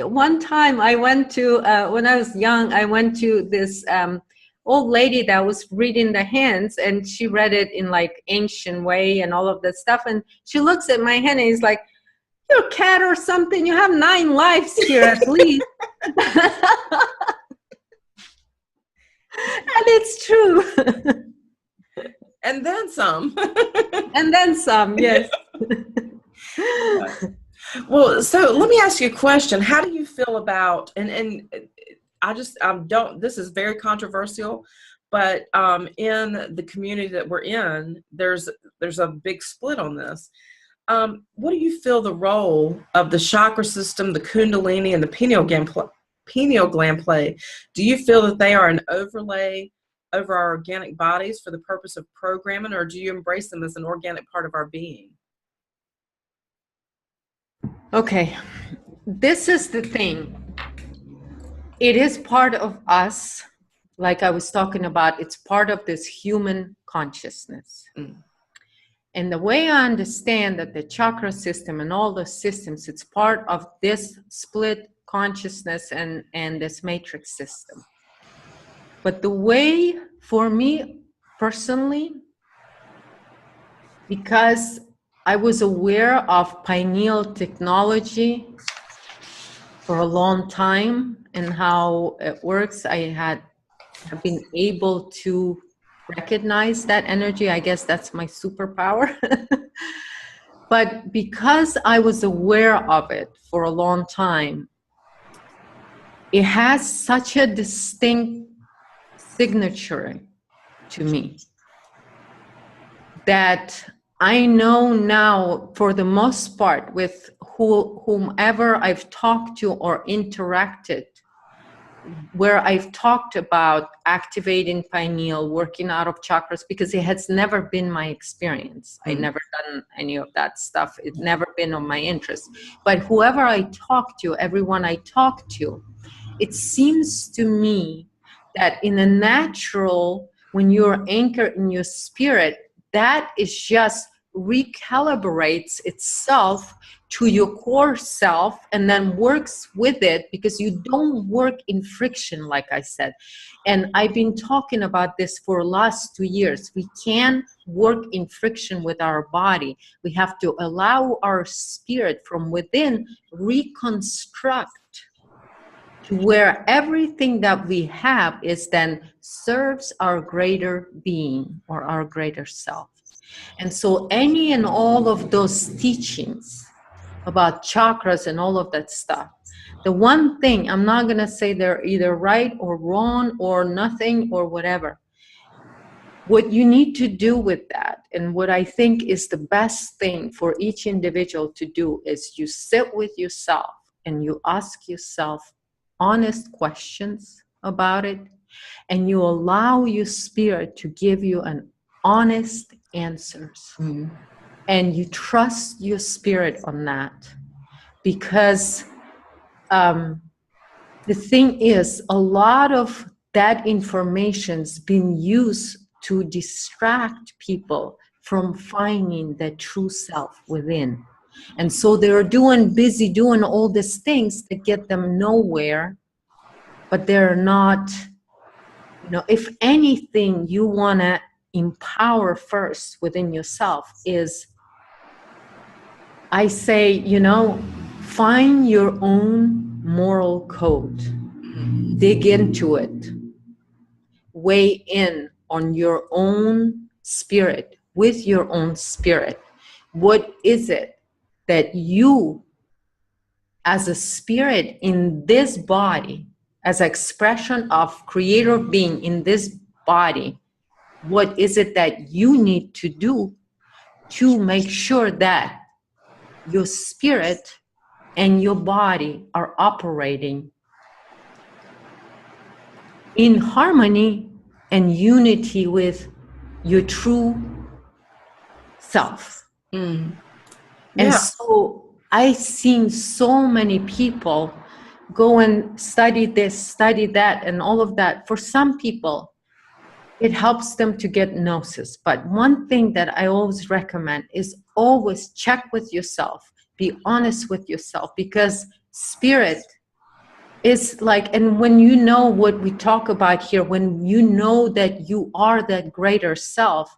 one time I went to, when I was young, I went to this, old lady that was reading the hands, and she read it in like ancient way and all of that stuff, and she looks at my hand and is like, "You're a cat or something, you have 9 lives here at least." And it's true. And then some. And then some, yes. Well, so let me ask you a question. How do you feel about, and I just don't, this is very controversial, but in the community that we're in, there's a big split on this. What do you feel the role of the chakra system, the kundalini, and the pineal gland play? Do you feel that they are an overlay over our organic bodies for the purpose of programming, or do you embrace them as an organic part of our being? Okay, this is the thing. It is part of us, like I was talking about. It's part of this human consciousness. And the way I understand that the chakra system and all the systems, it's part of this split consciousness and this matrix system. But the way, for me personally, because I was aware of pineal technology for a long time and how it works, I have been able to recognize that energy. I guess that's my superpower. But because I was aware of it for a long time, it has such a distinct signature to me that I know now, for the most part, with whomever I've talked to or interacted, where I've talked about activating pineal, working out of chakras, because it has never been my experience. I never done any of that stuff. It's never been of my interest. But whoever I talk to, everyone I talk to, it seems to me that in a natural, when you're anchored in your spirit, that is just recalibrates itself to your core self and then works with it, because you don't work in friction, like I said. And I've been talking about this for the last 2 years. We can't work in friction with our body. We have to allow our spirit from within reconstruct to where everything that we have is then serves our greater being or our greater self. And so any and all of those teachings about chakras and all of that stuff, the one thing, I'm not going to say they're either right or wrong or nothing or whatever. What you need to do with that, and what I think is the best thing for each individual to do, is you sit with yourself and you ask yourself honest questions about it, and you allow your spirit to give you an honest answers. And you trust your spirit on that, because the thing is, a lot of that information's been used to distract people from finding their true self within. And so they're busy doing all these things that get them nowhere, but they're not, if anything you want to empower first within yourself is, I say, find your own moral code. dig into it, weigh in on your own spirit, with your own spirit. What is it that you, as a spirit in this body, as an expression of creator being in this body, what is it that you need to do to make sure that your spirit and your body are operating in harmony and unity with your true self? Mm. And Yeah. so I've seen so many people go and study this, study that, and all of that. For some people, it helps them to get gnosis. But one thing that I always recommend is always check with yourself. Be honest with yourself, because spirit is like, and when you know what we talk about here, when you know that you are that greater self,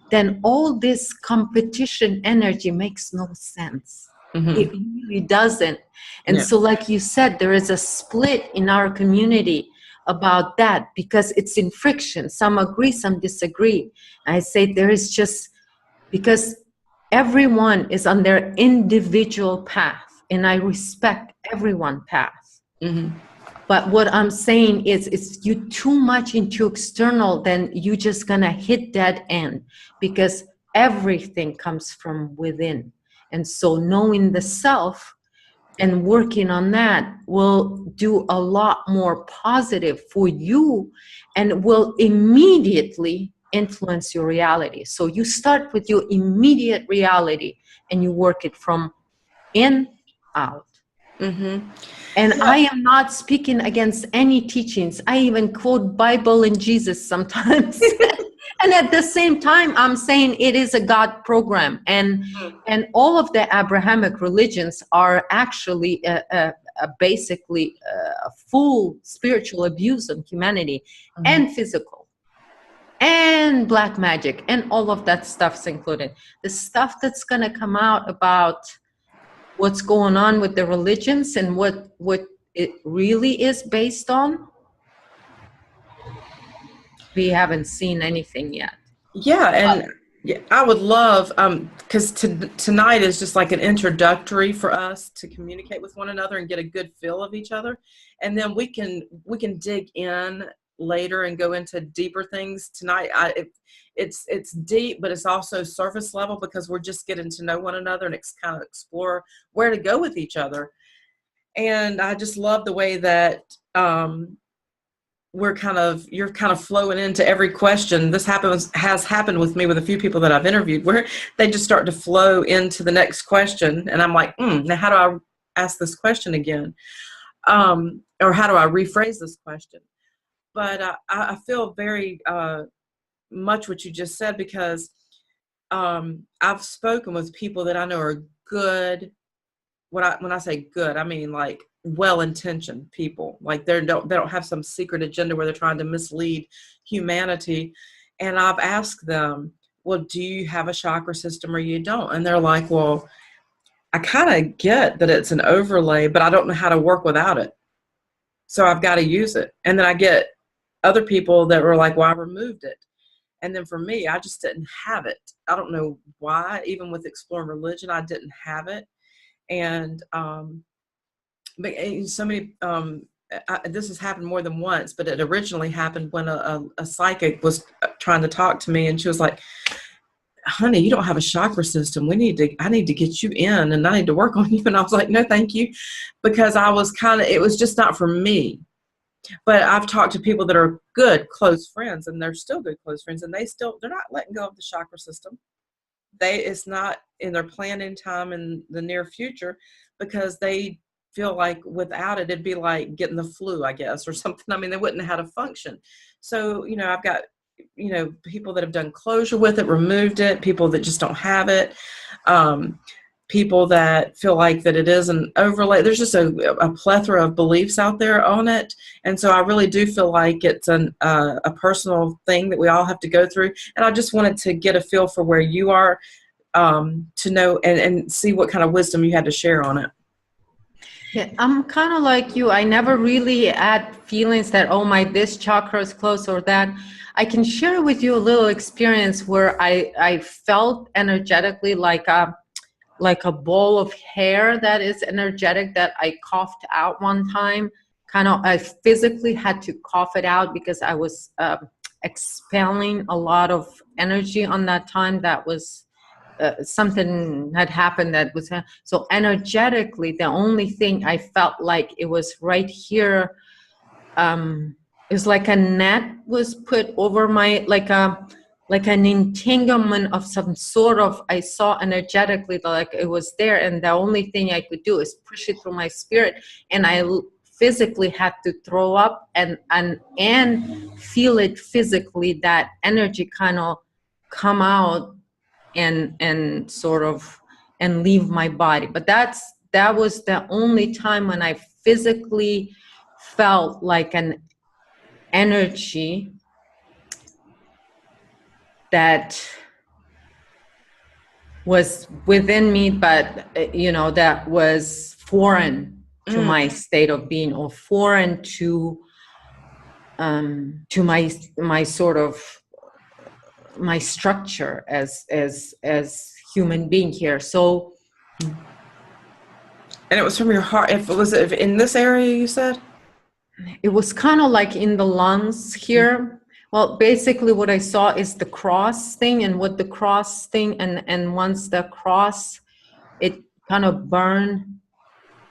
then all this competition energy makes no sense. It really doesn't. And Yeah. so, like you said, there is a split in our community about that because it's in friction. Some agree, some disagree. I say there is just, because everyone is on their individual path, and I respect everyone's path. But what I'm saying is, it's you too much into external, then you just gonna hit dead end, because everything comes from within. And so knowing the self and working on that will do a lot more positive for you and will immediately influence your reality. So you start with your immediate reality and you work it from in out. And I am not speaking against any teachings. I even quote Bible and Jesus sometimes. And at the same time, I'm saying it is a God program. And all of the Abrahamic religions are actually basically a full spiritual abuse of humanity and physical and black magic and all of that stuff's included. The stuff that's going to come out about what's going on with the religions and what it really is based on, we haven't seen anything yet. Yeah, and yeah, I would love, because tonight is just like an introductory for us to communicate with one another and get a good feel of each other, and then we can dig in later and go into deeper things. Tonight, it's deep, but it's also surface level because we're just getting to know one another and kind of explore where to go with each other. And I just love the way that you're kind of flowing into every question. This has happened with me with a few people that I've interviewed, where they just start to flow into the next question, and I'm like, now how do I ask this question again, or how do I rephrase this question? But I feel very much what you just said, because I've spoken with people that I know are good. When I say good, I mean like well-intentioned people. Like they don't have some secret agenda where they're trying to mislead humanity. And I've asked them, well, do you have a chakra system or you don't? And they're like, well, I kind of get that it's an overlay, but I don't know how to work without it. So I've got to use it. And then I get other people that were like, well, I removed it. And then for me, I just didn't have it. I don't know why. Even with exploring religion, I didn't have it. And but so many, this has happened more than once, but it originally happened when a psychic was trying to talk to me, and she was like, honey, you don't have a chakra system. I need to get you in, and I need to work on you. And I was like, no, thank you. Because it was just not for me. But I've talked to people that are good, close friends, and they're still good, close friends, and they're not letting go of the chakra system. It's not in their planning time in the near future, because they feel like without it, it'd be like getting the flu, I guess, or something. I mean, they wouldn't know how to function. So, I've got, people that have done closure with it, removed it, people that just don't have it, people that feel like that it is an overlay. There's just a plethora of beliefs out there on it. And so I really do feel like it's a personal thing that we all have to go through. And I just wanted to get a feel for where you are, to know and see what kind of wisdom you had to share on it. Yeah, I'm kind of like you. I never really had feelings that, oh my, this chakra is close or that. I can share with you a little experience where I felt energetically like a ball of hair that is energetic that I coughed out one time. Kind of, I physically had to cough it out because I was expelling a lot of energy on that time. That was something had happened that was, so energetically, the only thing I felt like it was right here, is like a net was put over my, like an entanglement of some sort of, I saw energetically like it was there, and the only thing I could do is push it through my spirit, and I physically had to throw up and feel it physically, that energy kind of come out and sort of and leave my body. But that was the only time when I physically felt like an energy that was within me, but that was foreign to my state of being, or foreign to my sort of my structure as human being here. So, and it was from your heart. If it was in this area, you said it was kind of like in the lungs here. Well, basically what I saw is the cross thing, and what the cross thing, and once the cross, it kind of burned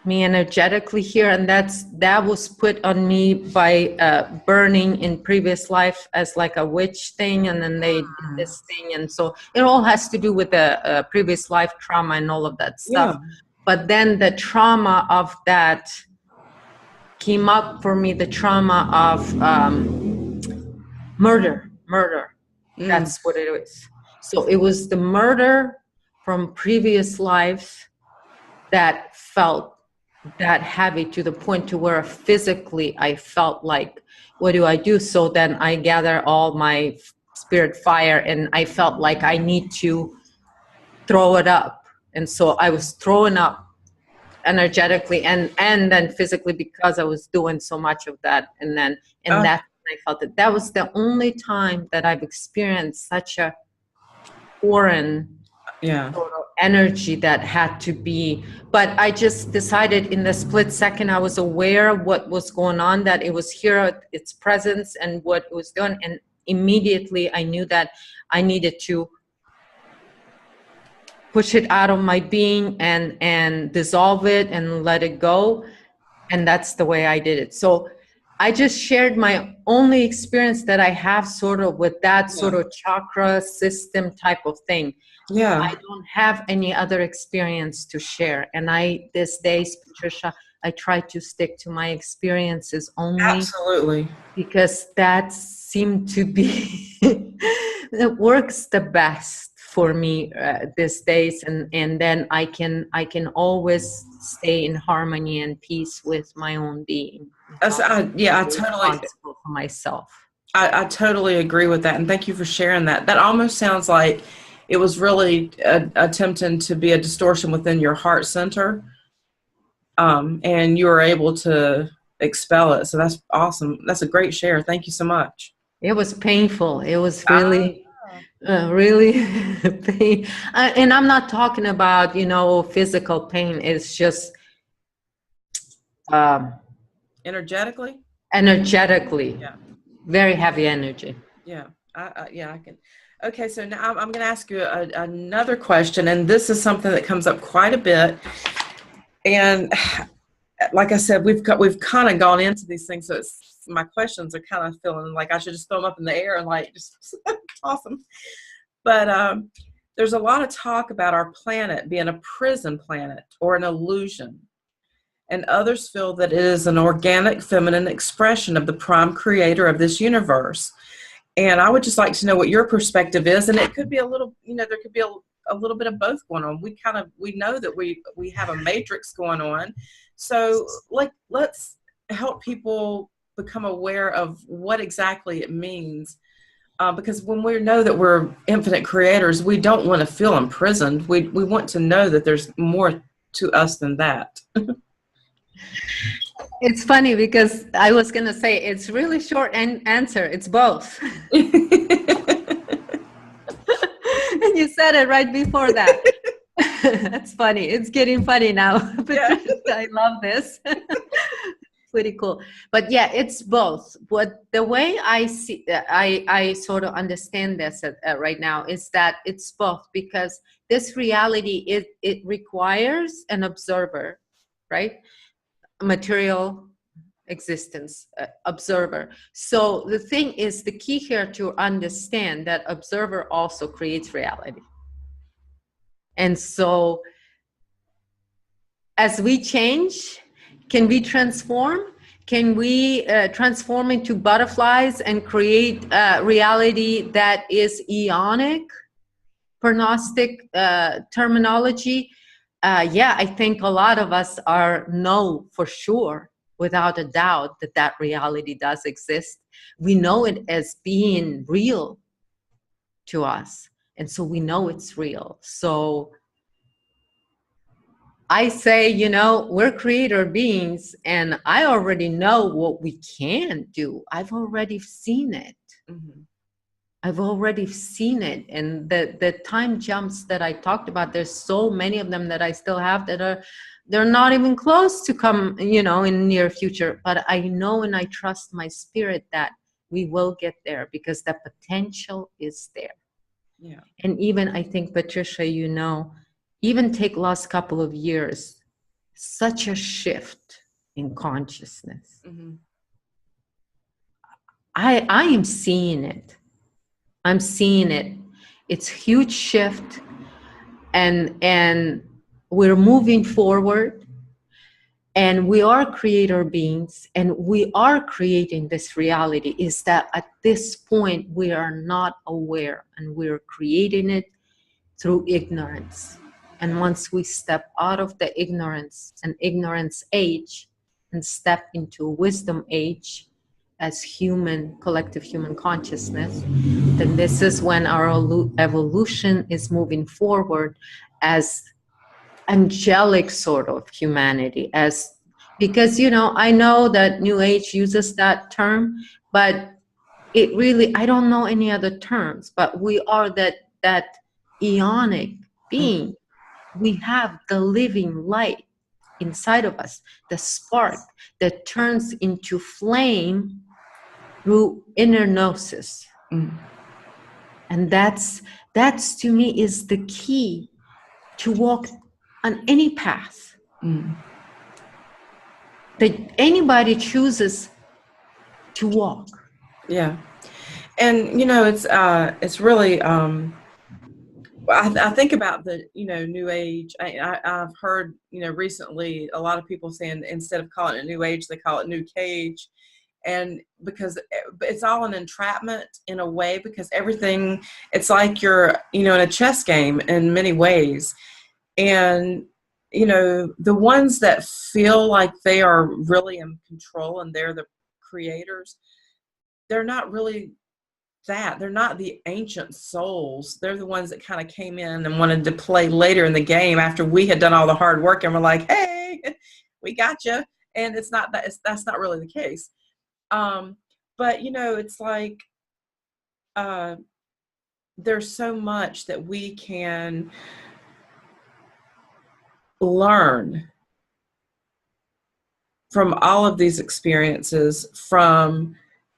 me energetically here, and that was put on me by burning in previous life as like a witch thing, and then they did this thing, and so it all has to do with the previous life trauma and all of that stuff. Yeah. But then the trauma of that came up for me, the trauma of murder. That's what it is. So it was the murder from previous lives that felt that heavy, to the point to where physically I felt like, what do I do? So then I gather all my spirit fire, and I felt like I need to throw it up. And so I was throwing up energetically and then physically, because I was doing so much of that. And then that I felt that was the only time that I've experienced such a foreign sort of energy that had to be. But I just decided in the split second, I was aware of what was going on, that it was here, its presence, and what it was doing, and immediately I knew that I needed to push it out of my being and dissolve it and let it go. And that's the way I did it. So I just shared my only experience that I have sort of with that sort of chakra system type of thing. Yeah. I don't have any other experience to share. And these days, Patricia, I try to stick to my experiences only. Absolutely. Because that seemed to be, that works the best for me these days. And then I can always stay in harmony and peace with my own being. I totally for myself. I totally agree with that, and thank you for sharing that. That almost sounds like it was really attempting to be a distortion within your heart center, and you were able to expel it. So that's awesome. That's a great share. Thank you so much. It was painful. It was really. Really pain, and I'm not talking about physical pain. It's just energetically, yeah, very heavy energy. Yeah, I can. Okay, so now I'm going to ask you another question, and this is something that comes up quite a bit. And like I said, we've kind of gone into these things, so my questions are kind of feeling like I should just throw them up in the air and like just toss them. But there's a lot of talk about our planet being a prison planet or an illusion. And others feel that it is an organic feminine expression of the prime creator of this universe. And I would just like to know what your perspective is. And it could be a little, there could be a little bit of both going on. We know that we have a matrix going on. So let's help people become aware of what exactly it means. Because when we know that we're infinite creators, we don't want to feel imprisoned. We want to know that there's more to us than that. It's funny because I was going to say it's really short answer. It's both. And you said it right before that. That's funny. It's getting funny now. Patricia, I love this. Pretty cool. But yeah, it's both. But the way I see, I sort of understand this right now is that it's both, because this reality, it requires an observer, right? Material existence, observer. So the thing is, the key here to understand that observer also creates reality. And so as we change, can we transform? Can we transform into butterflies and create reality that is eonic, pronounctic terminology? Yeah, I think a lot of us know for sure, without a doubt, that reality does exist. We know it as being real to us. And so we know it's real. So I say, we're creator beings, and I already know what we can do. I've already seen it. Mm-hmm. I've already seen it. And the time jumps that I talked about, there's so many of them that I still have that they're not even close to come, in near future. But I know and I trust my spirit that we will get there, because the potential is there. Yeah. And even, I think, Patricia, even take last couple of years, such a shift in consciousness. Mm-hmm. I am seeing it. I'm seeing it. It's huge shift, and we're moving forward, and we are creator beings, and we are creating this reality. Is that at this point we are not aware, and we're creating it through ignorance. And once we step out of the ignorance age and step into wisdom age as collective human consciousness, then this is when our evolution is moving forward as angelic sort of humanity. Because, I know that New Age uses that term, but it really, I don't know any other terms, but we are that eonic being. We have the living light inside of us, the spark that turns into flame through inner gnosis. And that's to me is the key to walk on any path that anybody chooses to walk. Yeah. And it's really I think about the New Age. I've heard recently a lot of people saying instead of calling it New Age, they call it New Cage, and because it's all an entrapment in a way, because everything, it's like you're in a chess game in many ways, and the ones that feel like they are really in control and they're the creators, they're not really they're not the ancient souls. They're the ones that kind of came in and wanted to play later in the game after we had done all the hard work, and we're like, hey, we got you. And it's not that's not really the case. But it's like there's so much that we can learn from all of these experiences,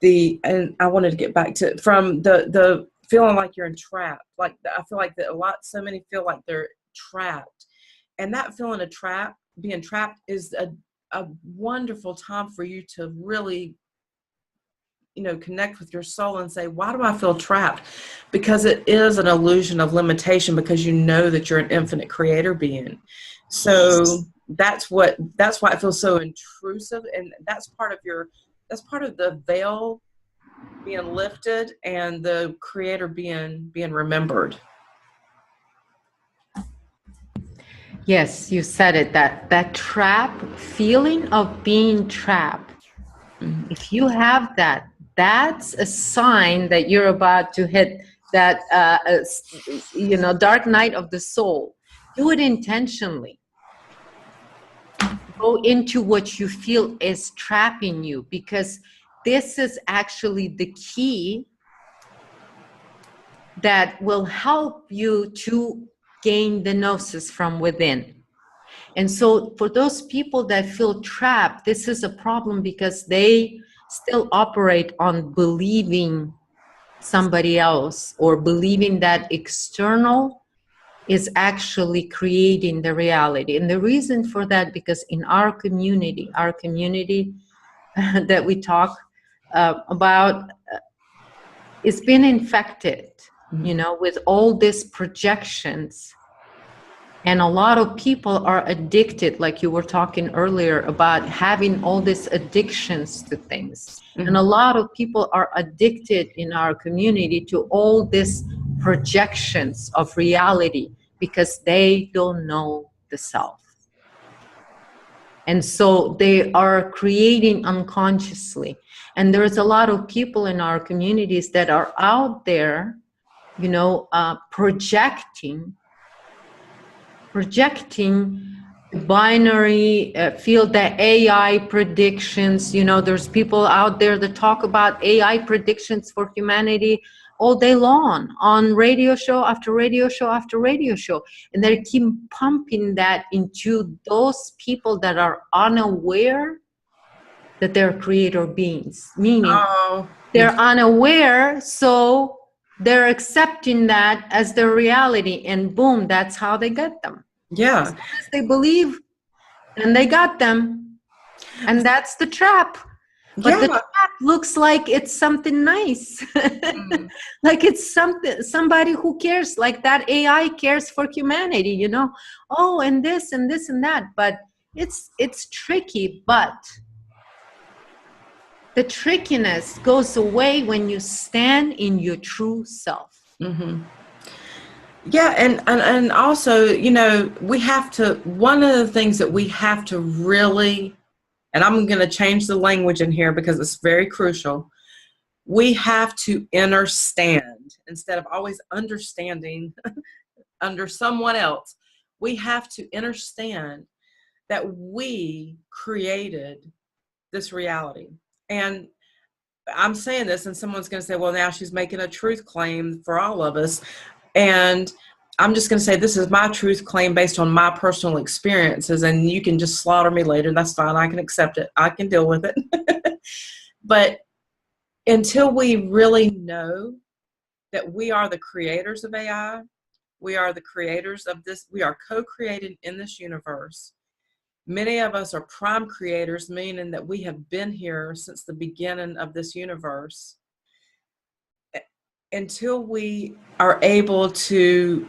and I wanted to get back to from the feeling like you're entrapped. Like I feel like so many feel like they're trapped, and that feeling of being trapped is a wonderful time for you to really connect with your soul and say, why do I feel trapped? Because it is an illusion of limitation, because that you're an infinite creator being. So that's why it feels so intrusive, and that's part of the veil being lifted and the creator being remembered. Yes, you said it, that trap feeling of being trapped. Mm-hmm. If you have that's a sign that you're about to hit that dark night of the soul. Do it intentionally. go into what you feel is trapping you, because this is actually the key that will help you to gain the gnosis from within. And so for those people that feel trapped, this is a problem because they still operate on believing somebody else, or believing that external is actually creating the reality. And the reason for that, because in our community that we talk about, it's been infected, you know, with all these projections. And a lot of people are addicted, like you were talking earlier about having all these addictions to things. And a lot of people are addicted in our community to all these projections of reality because they don't know the self. And so they are creating unconsciously. And there's a lot of people in our communities that are out there, you know, projecting binary field, the AI predictions. You know, there's people out there that talk about AI predictions for humanity all day long on radio show after radio show after radio show. And they keep pumping that into those people that are unaware that they're creator beings, meaning they're unaware, so they're accepting that as their reality, and boom, that's how they get them. Yeah. As long as they believe, and they got them. And that's the trap. But the trap looks like it's something nice. Like it's somebody who cares, like that AI cares for humanity, you know. Oh, and this and this and that. But it's tricky, but the trickiness goes away when you stand in your true self. Yeah, and also, you know, we have to, one of the things that we have to really, and I'm going to change the language in here because it's very crucial, we have to understand, instead of always understanding under someone else, we have to understand that we created this reality. And I'm saying this, and someone's going to say, well, now she's making a truth claim for all of us. And I'm just going to say, this is my truth claim based on my personal experiences, and you can just slaughter me later. That's fine. I can accept it. I can deal with it. But until we really know that we are the creators of AI, we are the creators of this, we are co-created in this universe. Many of us are prime creators, meaning that we have been here since the beginning of this universe. Until we are able to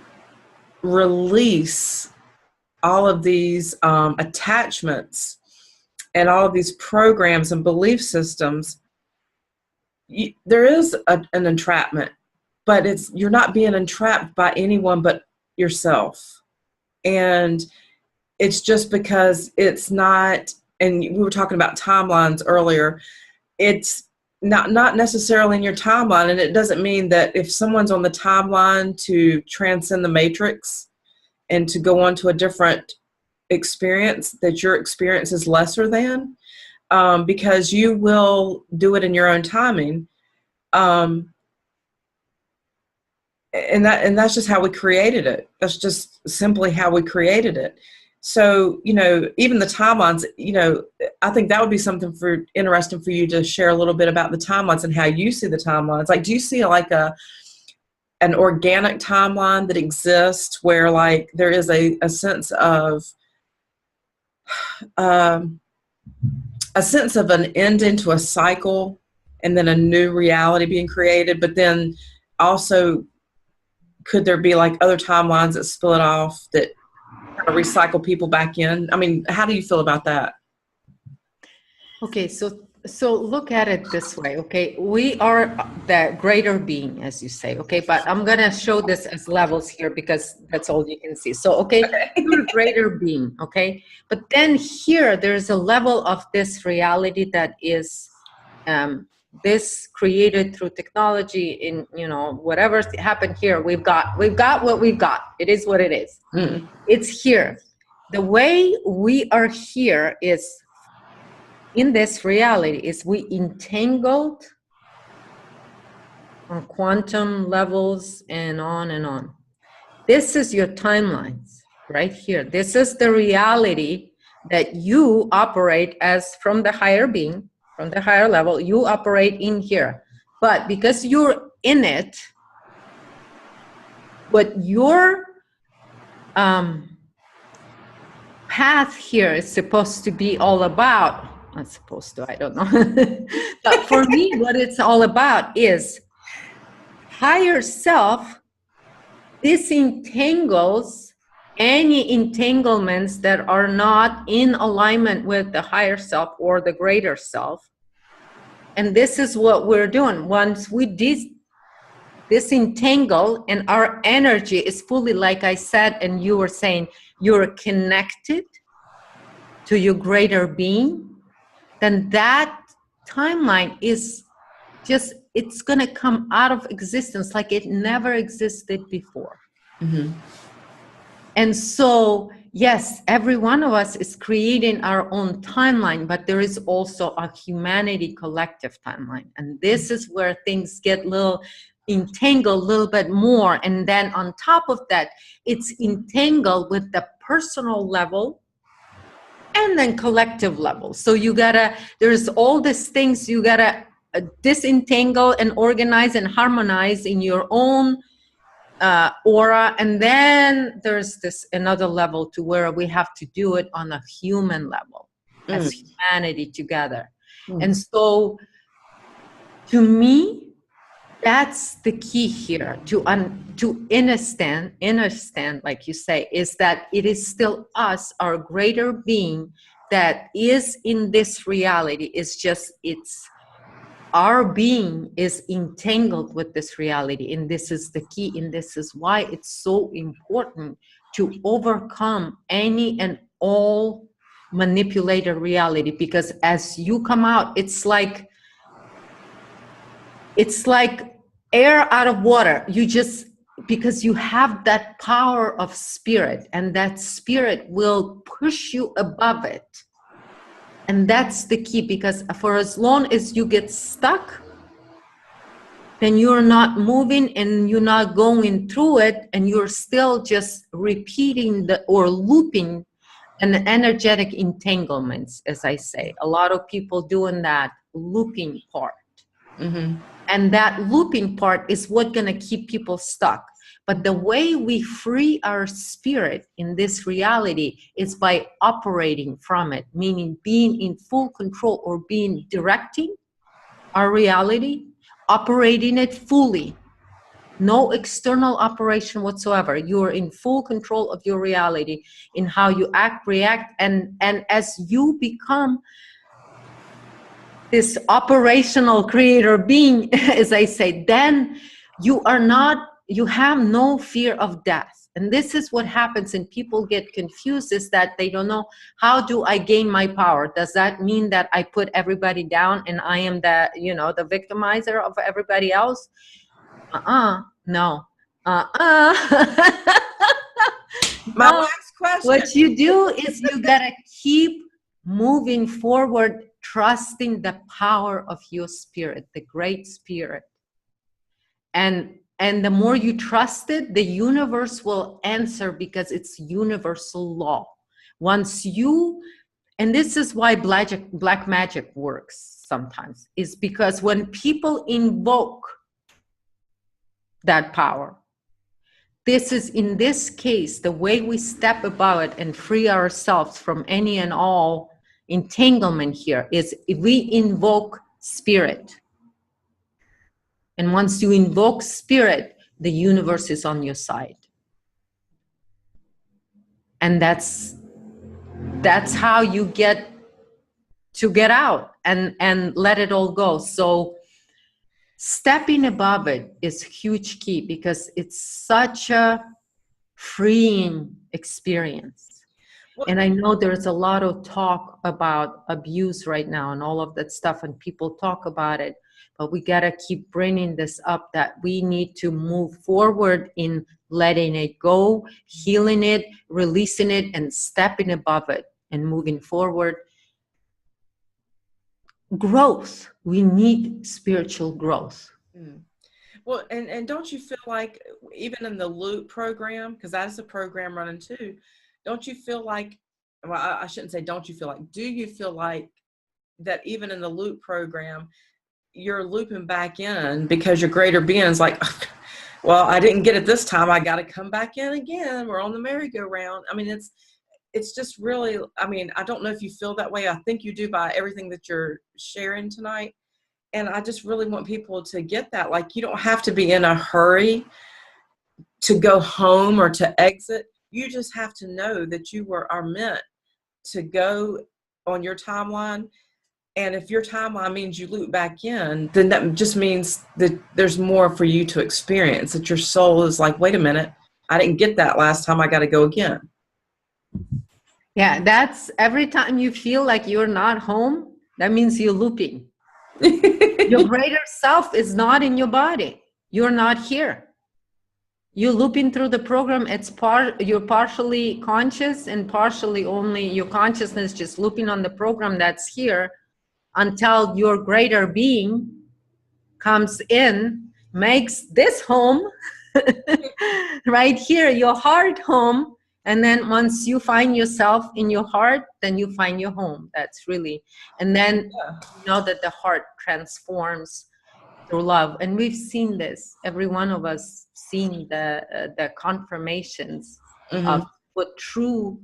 release all of these attachments and all of these programs and belief systems, there is an entrapment, but you're not being entrapped by anyone but yourself. And it's just because it's not, and we were talking about timelines earlier, it's not necessarily in your timeline. And it doesn't mean that if someone's on the timeline to transcend the matrix and to go on to a different experience, that your experience is lesser than, because you will do it in your own timing. And that's just how we created it. That's just simply how we created it. So, you know, even the timelines, you know, I think that would be something interesting for you to share a little bit about the timelines and how you see the timelines. Like, do you see like an organic timeline that exists where like there is a sense of an end into a cycle and then a new reality being created, but then also could there be like other timelines that split off that kind of recycle people back in? I mean, how do you feel about that? Okay, so look at it this way, okay? We are the greater being, as you say, okay? But I'm gonna show this as levels here because that's all you can see. So, okay, you're a greater being, okay? But then here, there's a level of this reality that is this created through technology in, you know, whatever's happened here, we've got what we've got. It is what it is. It's here. the way we are here is, in this reality, is we entangled on quantum levels and on and on. This is your timelines right here. This is the reality that you operate as from the higher being, from the higher level, you operate in here. But because you're in it, what your path here is supposed to be all about, not supposed to, I don't know. But for me, what it's all about is higher self disentangles any entanglements that are not in alignment with the higher self or the greater self. And this is what we're doing. Once we disentangle and our energy is fully, like I said, and you were saying, you're connected to your greater being, then that timeline is just, it's going to come out of existence like it never existed before. Mm-hmm. And so, yes, every one of us is creating our own timeline, but there is also a humanity collective timeline. And this is where things get a little entangled a little bit more. And then on top of that, it's entangled with the personal level and then collective level. So you gotta, there's all these things you gotta disentangle and organize and harmonize in your own aura. And then there's this another level to where we have to do it on a human level as humanity together. And so to me, that's the key here to understand, like you say, is that it is still us, our greater being, that is in this reality. It's just, it's our being is entangled with this reality, and this is the key, and this is why it's so important to overcome any and all manipulated reality, because as you come out, it's like air out of water. You just, because you have that power of spirit, and that spirit will push you above it. And that's the key, because for as long as you get stuck, then you're not moving and you're not going through it, and you're still just repeating or looping an energetic entanglements, as I say. A lot of people doing that looping part. Mm-hmm. And that looping part is what's going to keep people stuck. But the way we free our spirit in this reality is by operating from it, meaning being in full control, or being directing our reality, operating it fully. No external operation whatsoever. You are in full control of your reality, in how you act, react, and as you become this operational creator being, as I say, then you have no fear of death. And this is what happens, and people get confused, is that they don't know, how do I gain my power? Does that mean that I put everybody down and I am the, the victimizer of everybody else? No. My last question. What you do is you gotta keep moving forward, trusting the power of your spirit, the great spirit. And the more you trust it, the universe will answer, because it's universal law. Once you, and this is why black magic works sometimes, is because when people invoke that power, this is, in this case, the way we step above it and free ourselves from any and all entanglement here, is if we invoke spirit. And once you invoke spirit, the universe is on your side. And that's how you get out and let it all go. So stepping above it is huge key, because it's such a freeing experience. And I know there's a lot of talk about abuse right now and all of that stuff, and people talk about it, but we gotta keep bringing this up, that we need to move forward in letting it go, healing it, releasing it, and stepping above it and moving forward. Growth. We need spiritual growth. Mm. Well, and don't you feel like even in the Loop program, because that's a program running too, don't you feel like, well, I shouldn't say don't you feel like, do you feel like that even in the Loop program, you're looping back in because your greater being is like, well, I didn't get it this time. I got to come back in again. We're on the merry-go-round. I mean, it's just really, I mean, I don't know if you feel that way. I think you do by everything that you're sharing tonight. And I just really want people to get that. Like, you don't have to be in a hurry to go home or to exit. You just have to know that you are meant to go on your timeline. And if your timeline means you loop back in, then that just means that there's more for you to experience, that your soul is like, wait a minute, I didn't get that last time, I got to go again. Yeah, that's every time you feel like you're not home, that means you're looping. Your greater self is not in your body. You're not here. You're looping through the program. You're partially conscious and partially only your consciousness just looping on the program that's here until your greater being comes in, makes this home right here, your heart home. And then once you find yourself in your heart, then you find your home. That's really, and then you know that the heart transforms through love. And we've seen this, every one of us seen the confirmations of what true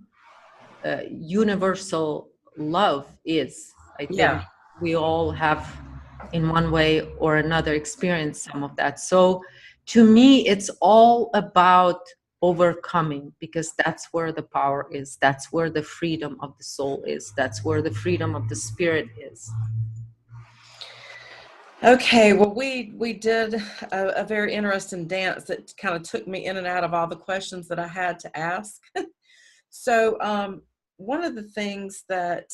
universal love is. I think we all have in one way or another experienced some of that. So to me, it's all about overcoming, because that's where the power is. That's where the freedom of the soul is. That's where the freedom of the spirit is. Okay, well, we did a very interesting dance that kind of took me in and out of all the questions that I had to ask. So one of the things that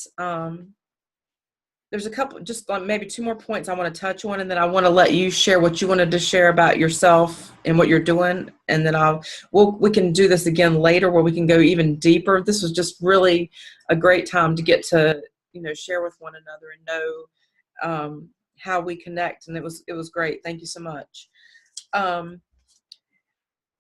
there's a couple, just maybe two more points I want to touch on, and then I want to let you share what you wanted to share about yourself and what you're doing, and then we can do this again later where we can go even deeper. This was just really a great time to get to share with one another and know how we connect, and it was great. Thank you so much.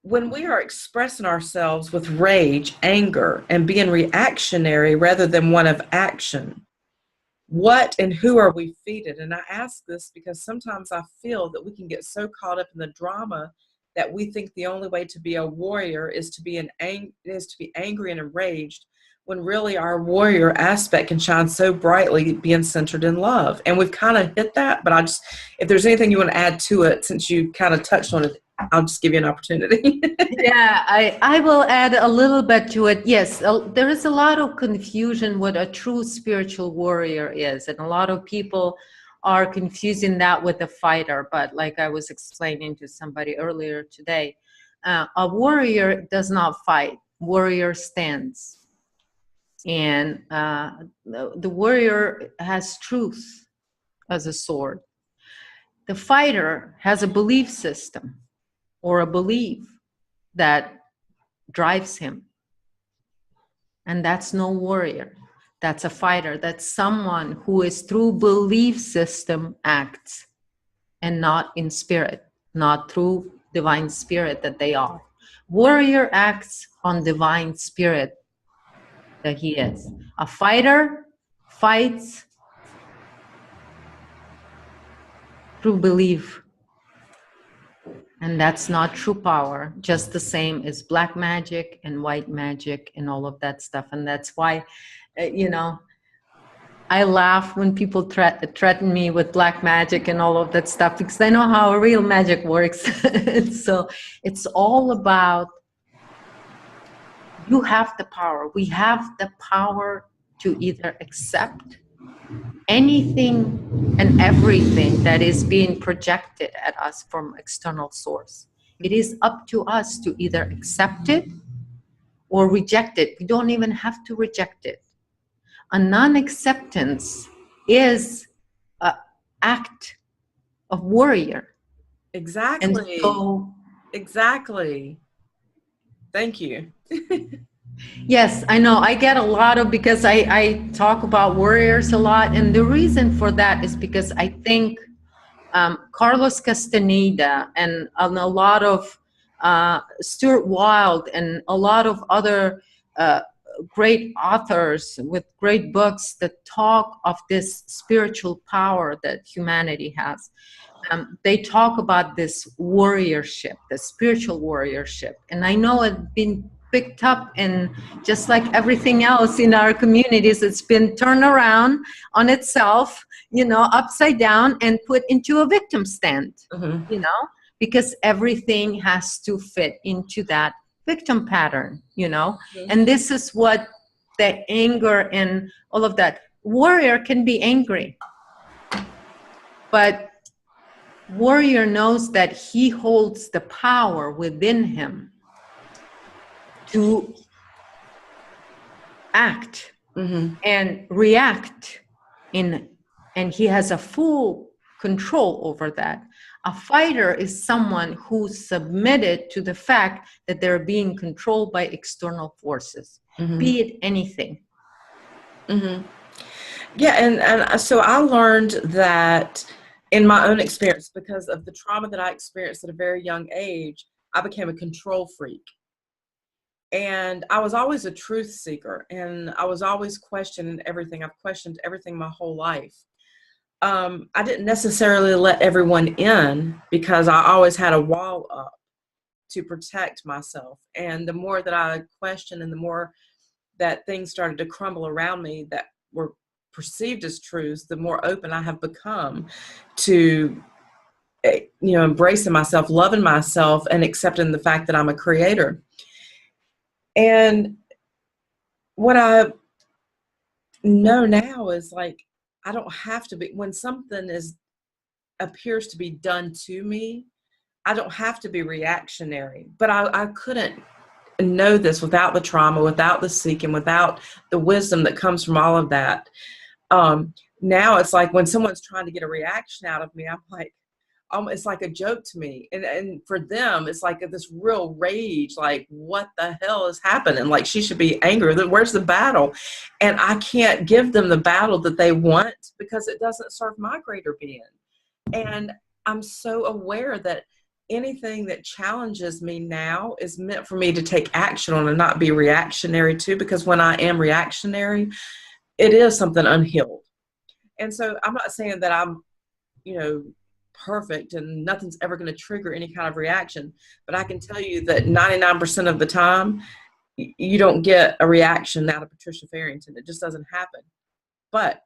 When we are expressing ourselves with rage, anger, and being reactionary rather than one of action, what and who are we feeding? And I ask this because sometimes I feel that we can get so caught up in the drama that we think the only way to be a warrior is to be angry and enraged, when really our warrior aspect can shine so brightly being centered in love. And we've kind of hit that, but if there's anything you want to add to it, since you kind of touched on it, I'll just give you an opportunity. Yeah, I will add a little bit to it. Yes, there is a lot of confusion what a true spiritual warrior is. And a lot of people are confusing that with a fighter. But like I was explaining to somebody earlier today, a warrior does not fight. Warrior stands. And the warrior has truth as a sword. The fighter has a belief system or a belief that drives him. And that's no warrior. That's a fighter. That's someone who is through belief system acts and not in spirit, not through divine spirit that they are. Warrior acts on divine spirit that he is. A fighter fights through belief. And that's not true power, just the same as black magic and white magic and all of that stuff. And that's why, I laugh when people threaten me with black magic and all of that stuff, because I know how real magic works. So it's all about, you have the power. We have the power to either accept anything and everything that is being projected at us from external source. It is up to us to either accept it or reject it. We don't even have to reject it. A non-acceptance is an act of warrior. Exactly. And so, exactly. Thank you. Yes, I know. I get a lot of, because I talk about warriors a lot. And the reason for that is because I think Carlos Castaneda and a lot of Stuart Wilde and a lot of other great authors with great books that talk of this spiritual power that humanity has. They talk about this warriorship, the spiritual warriorship. And I know it's been picked up, and just like everything else in our communities, it's been turned around on itself, you know, upside down and put into a victim stand, you know, because everything has to fit into that victim pattern, you know. And this is what the anger and all of that. Warrior can be angry, but warrior knows that he holds the power within him to act and react and he has a full control over that. A fighter is someone who's submitted to the fact that they're being controlled by external forces, be it anything. Yeah, and so I learned that in my own experience, because of the trauma that I experienced at a very young age, I became a control freak. And I was always a truth seeker, and I was always questioning everything. I've questioned everything my whole life. I didn't necessarily let everyone in because I always had a wall up to protect myself. And the more that I questioned and the more that things started to crumble around me that were perceived as truths, the more open I have become to, you know, embracing myself, loving myself, and accepting the fact that I'm a creator. And what I know now is, like, I don't have to be, when something appears to be done to me, I don't have to be reactionary. But I couldn't know this without the trauma, without the seeking, without the wisdom that comes from all of that. Now it's like when someone's trying to get a reaction out of me, I'm like, it's like a joke to me. And for them, it's like this real rage, like, what the hell is happening? Like, she should be angry. Where's the battle? And I can't give them the battle that they want because it doesn't serve my greater being. And I'm so aware that anything that challenges me now is meant for me to take action on and not be reactionary to, because when I am reactionary, it is something unhealed. And so I'm not saying that I'm, you know, perfect and nothing's ever going to trigger any kind of reaction, but I can tell you that 99% of the time you don't get a reaction out of Patricia Farrington. It just doesn't happen. But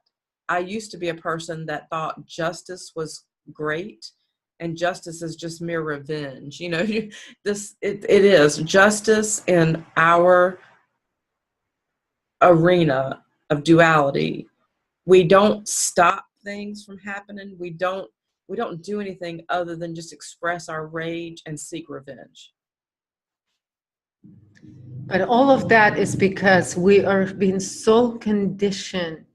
I used to be a person that thought justice was great, and justice is just mere revenge. You know, it is justice in our arena of duality. We don't stop things from happening. We don't do anything other than just express our rage and seek revenge. But all of that is because we are being so conditioned,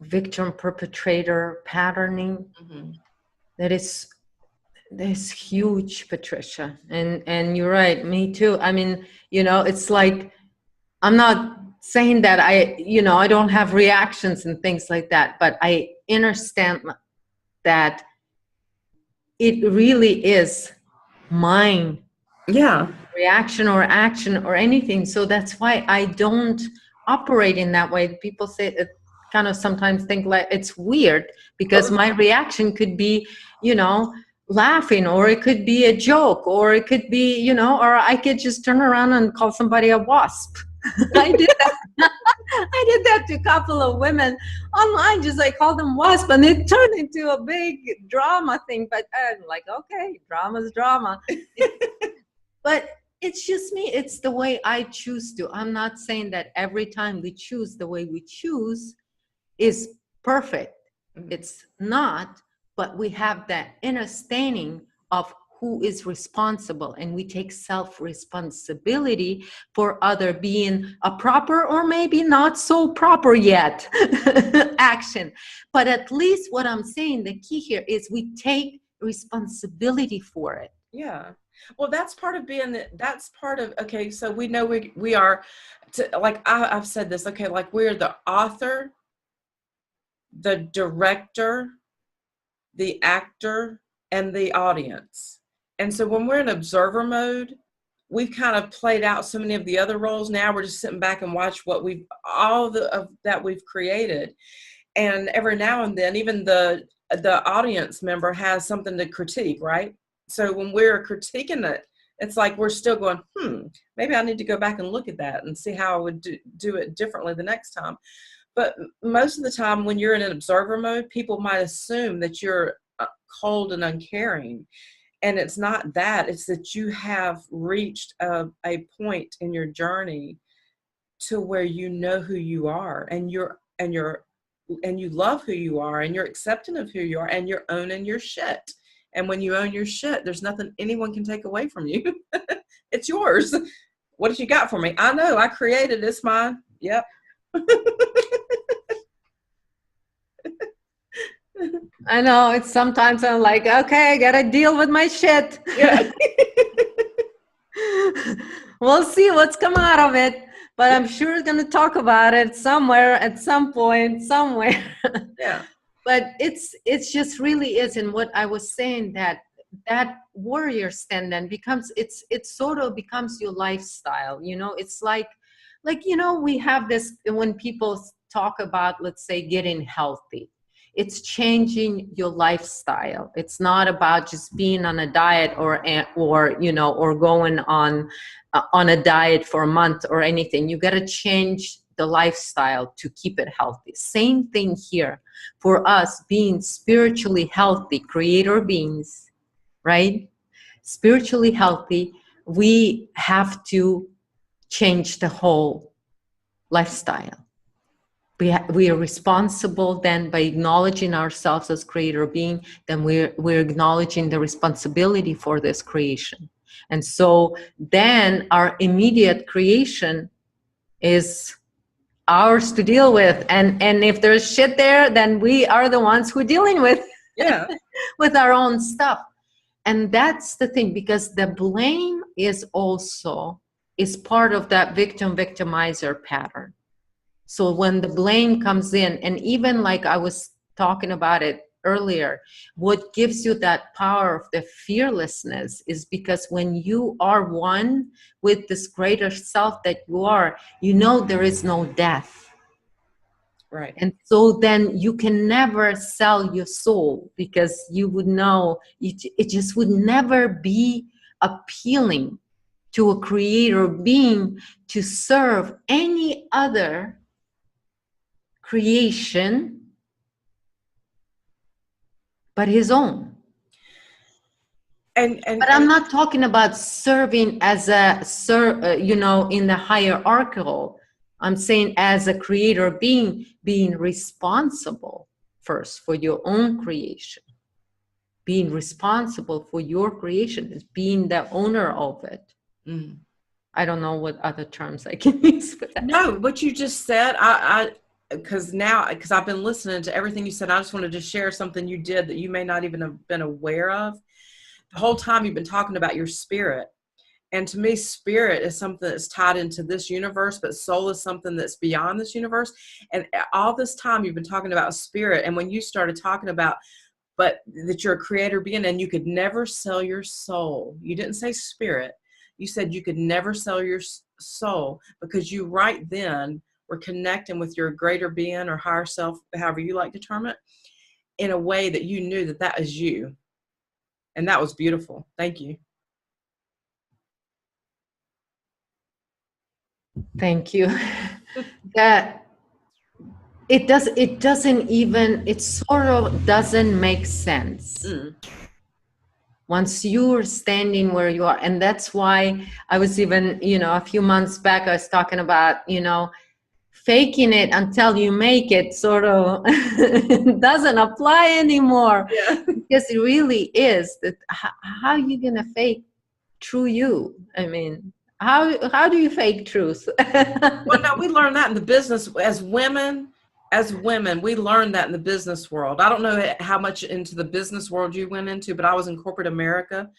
victim perpetrator patterning, that is huge, Patricia. And you're right, me too. I mean, you know, it's like, I'm not saying that I don't have reactions and things like that, but I understand that it really is mine. Yeah. Reaction or action or anything. So that's why I don't operate in that way. People say it kind of sometimes think like it's weird because my reaction could be, you know, laughing, or it could be a joke, or it could be, you know, or I could just turn around and call somebody a wasp. I did that. I did that to a couple of women online. Just I called them wasp, and it turned into a big drama thing. But I'm like, okay, drama's drama. But it's just me. It's the way I choose to. I'm not saying that every time we choose the way we choose is perfect. It's not. But we have that understanding of who is responsible, and we take self-responsibility for other being a proper or maybe not so proper yet action. But at least what I'm saying, the key here is we take responsibility for it. Yeah. Well, that's part of being that's part of, okay, so we know we are, like I've said this, okay, like we're the author, the director, the actor, and the audience. And so when we're in observer mode, we've kind of played out so many of the other roles. Now we're just sitting back and watch what that we've created. And every now and then, even the audience member has something to critique, right? So when we're critiquing it, it's like we're still going, maybe I need to go back and look at that and see how I would do it differently the next time. But most of the time when you're in an observer mode, people might assume that you're cold and uncaring. And it's not that. It's that you have reached a point in your journey to where you know who you are, and you love who you are, and you're accepting of who you are, and you're owning your shit. And when you own your shit, there's nothing anyone can take away from you. It's yours. What did you got for me? I know, I created it. It's mine. Yep. I know, it's sometimes I'm like, okay, I gotta deal with my shit. Yeah. We'll see what's come out of it, but I'm sure gonna talk about it somewhere at some point, somewhere. Yeah. But it's just really is, and what I was saying, that warrior stand then becomes, it sort of becomes your lifestyle, you know. It's like you know, we have this, when people talk about, let's say, getting healthy, it's changing your lifestyle. It's not about just being on a diet or you know, or going on a diet for a month or anything. You got to change the lifestyle to keep it healthy. Same thing here for us, being spiritually healthy, creator beings, right? Spiritually healthy, we have to change the whole lifestyle. We are responsible then, by acknowledging ourselves as creator being, then we're acknowledging the responsibility for this creation. And so then our immediate creation is ours to deal with. And if there's shit there, then we are the ones who are dealing with, Yeah. with our own stuff. And that's the thing, because the blame is part of that victim-victimizer pattern. So when the blame comes in, and even like I was talking about it earlier, what gives you that power of the fearlessness is because when you are one with this greater self that you are, you know there is no death. Right. And so then you can never sell your soul, because you would know it just would never be appealing to a creator being to serve any other creation but his own. But I'm not talking about serving as you know, in the hierarchical. I'm saying as a creator being responsible first for your own creation. Being responsible for your creation is being the owner of it. Mm. I don't know what other terms I can use for that. No, what you just said, because I've been listening to everything you said, I just wanted to share something you did that you may not even have been aware of. The whole time you've been talking about your spirit. And to me, spirit is something that's tied into this universe, but soul is something that's beyond this universe. And all this time you've been talking about spirit. And when you started talking about, but that you're a creator being, and you could never sell your soul. You didn't say spirit. You said you could never sell your soul, because you right then were connecting with your greater being or higher self, however you like to term it, in a way that you knew that that is you. And that was beautiful. Thank you. Thank you. That it sort of doesn't make sense. Once you're standing where you are. And that's why I was even, you know, a few months back, I was talking about, you know, faking it until you make it sort of doesn't apply anymore. Yeah. Because it really is that how are you gonna fake true you? I mean, how do you fake truth? Well, no, we learned that in the business as women, we learned that in the business world. I don't know how much into the business world you went into, but I was in corporate America.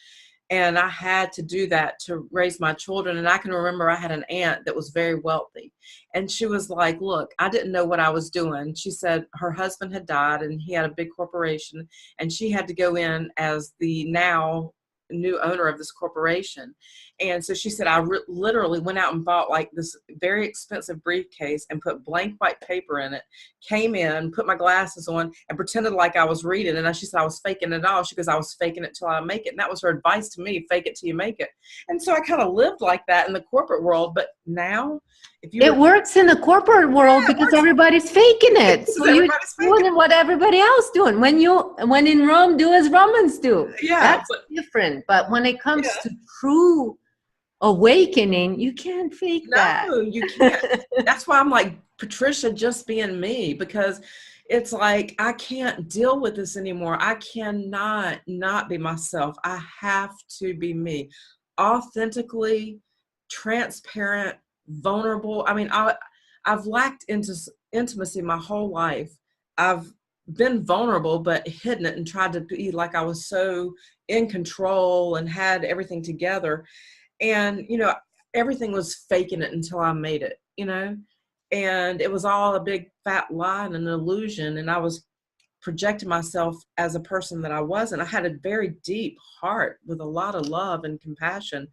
And I had to do that to raise my children. And I can remember I had an aunt that was very wealthy. And she was like, look, I didn't know what I was doing. She said her husband had died and he had a big corporation. And she had to go in as the now new owner of this corporation. And so she said, I literally went out and bought like this very expensive briefcase and put blank white paper in it, came in, put my glasses on, and pretended like I was reading. And she said I was faking it all. She goes, I was faking it till I make it. And that was her advice to me, fake it till you make it. And so I kind of lived like that in the corporate world. But now, if you works in the corporate world because everybody's faking it. So you're doing what everybody else doing. When in Rome, do as Romans do. Yeah, that's different. But when it comes to true awakening, you can't fake that. No, you can't. That's why I'm like, Patricia, just being me, because it's like I can't deal with this anymore. I cannot not be myself. I have to be me, authentically, transparent, vulnerable. I mean, I've lacked intimacy my whole life. I've been vulnerable, but hidden it and tried to be like I was so in control and had everything together. And, you know, everything was faking it until I made it, you know, and it was all a big fat lie and an illusion. And I was projecting myself as a person that I wasn't. I had a very deep heart with a lot of love and compassion,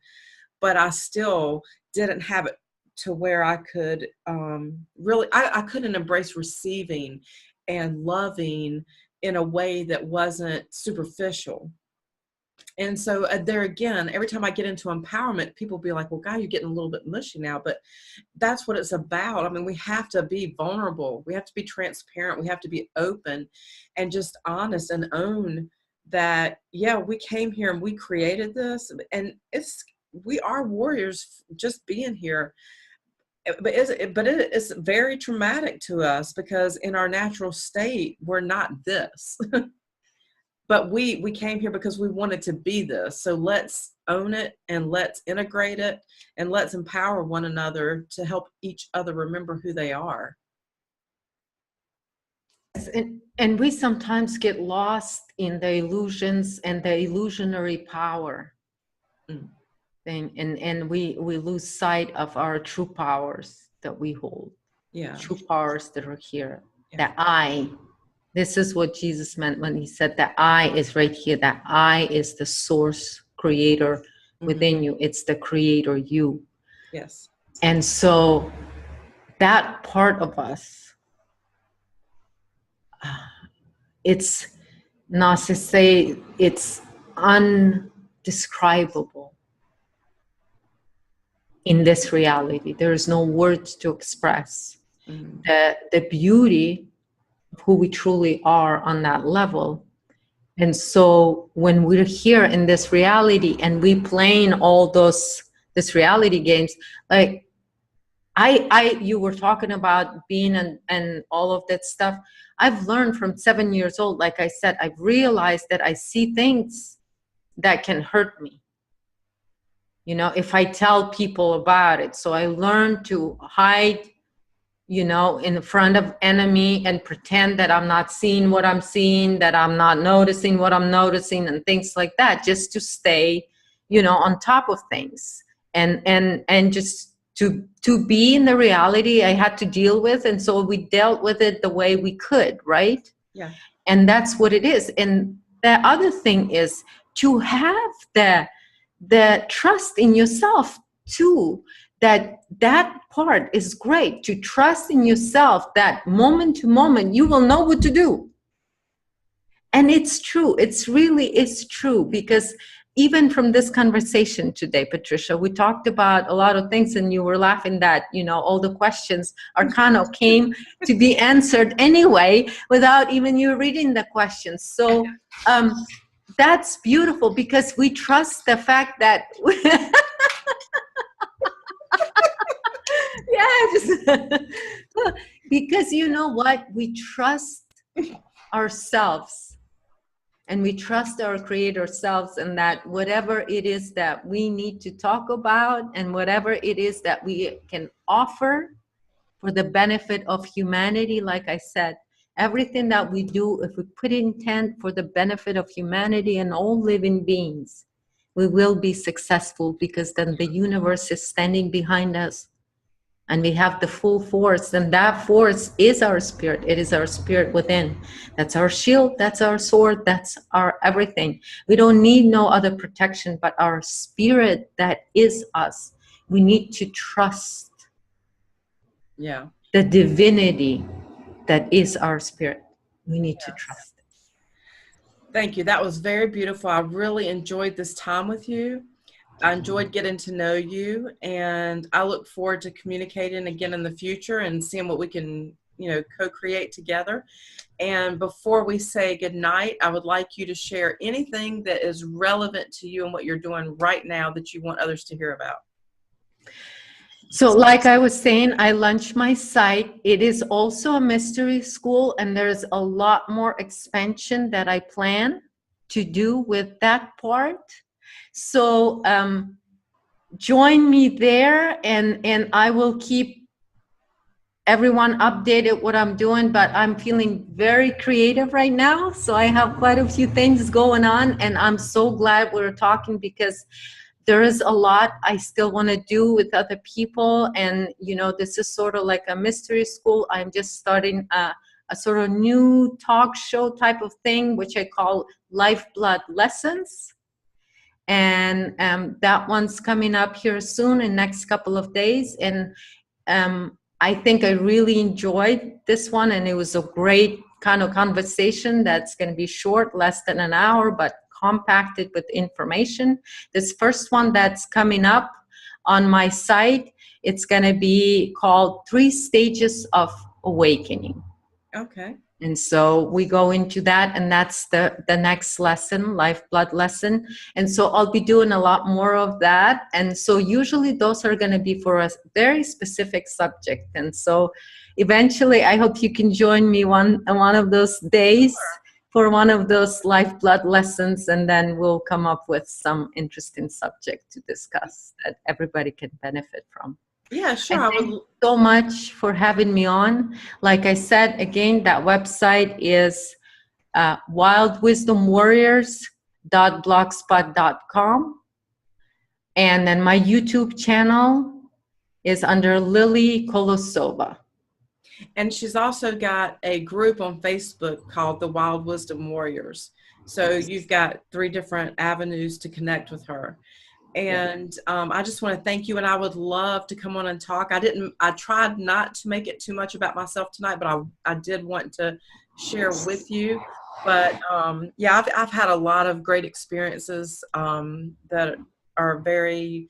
but I still didn't have it to where I could really, I couldn't embrace receiving and loving in a way that wasn't superficial. And so there again, every time I get into empowerment, people be like, well, God, you're getting a little bit mushy now, but that's what it's about. I mean, we have to be vulnerable. We have to be transparent. We have to be open and just honest and own that, yeah, we came here and we created this, and we are warriors just being here. But it's very traumatic to us because in our natural state, we're not this. But we came here because we wanted to be this. So let's own it and let's integrate it and let's empower one another to help each other remember who they are. And we sometimes get lost in the illusions and the illusionary power thing, and we lose sight of our true powers that we hold. Yeah, true powers that are here. That I. This is what Jesus meant when he said that I is right here. That I is the source creator within you. It's the creator you. Yes. And so that part of us, it's not to say it's undescribable in this reality. There is no words to express the beauty of who we truly are on that level. And so when we're here in this reality and we playing all this reality games, like you were talking about being and all of that stuff. I've learned from 7 years old, like I said, I've realized that I see things that can hurt me, you know, if I tell people about it. So I learned to hide, you know, in front of enemy and pretend that I'm not seeing what I'm seeing, that I'm not noticing what I'm noticing and things like that, just to stay, you know, on top of things and just to be in the reality I had to deal with. And so we dealt with it the way we could, right? Yeah. And that's what it is. And the other thing is to have the trust in yourself too, that part is great, to trust in yourself that moment to moment you will know what to do. And it's true. It's true, because even from this conversation today, Patricia, we talked about a lot of things and you were laughing that, you know, all the questions are kind of came to be answered anyway without even you reading the questions. So that's beautiful, because we trust the fact that because you know what, we trust ourselves and we trust our creator selves, and that whatever it is that we need to talk about and whatever it is that we can offer for the benefit of humanity, like I said, everything that we do, if we put intent for the benefit of humanity and all living beings, we will be successful, because then the universe is standing behind us and we have the full force, and that force is our spirit. It is our spirit within. That's our shield, that's our sword, that's our everything. We don't need no other protection but our spirit that is us. We need to trust the divinity that is our spirit. We need to trust it. Thank you. That was very beautiful. I really enjoyed this time with you. I enjoyed getting to know you, and I look forward to communicating again in the future and seeing what we can, co-create together. And before we say goodnight, I would like you to share anything that is relevant to you and what you're doing right now that you want others to hear about. So like I was saying, I launched my site. It is also a mystery school, and there's a lot more expansion that I plan to do with that part. So join me there, and I will keep everyone updated what I'm doing, but I'm feeling very creative right now. So I have quite a few things going on, and I'm so glad we're talking, because there is a lot I still want to do with other people. And, this is sort of like a mystery school. I'm just starting a sort of new talk show type of thing, which I call Lifeblood Lessons. And that one's coming up here soon in next couple of days. And I think I really enjoyed this one, and it was a great kind of conversation that's going to be short, less than an hour, but compacted with information. This first one that's coming up on my site, it's going to be called 3 Stages of Awakening. Okay. And so we go into that, and that's the next lesson, Lifeblood lesson. And so I'll be doing a lot more of that. And so usually those are going to be for a very specific subject. And so eventually I hope you can join me one of those days for one of those Lifeblood lessons, and then we'll come up with some interesting subject to discuss that everybody can benefit from. Yeah, sure. Thank you so much for having me on. Like I said, again, that website is wildwisdomwarriors.blogspot.com. And then my YouTube channel is under Lily Kolosova. And she's also got a group on Facebook called the Wild Wisdom Warriors. So you've got 3 different avenues to connect with her. And I just want to thank you, and I would love to come on and talk. I tried not to make it too much about myself tonight, but I did want to share with you. But yeah, I've had a lot of great experiences that are very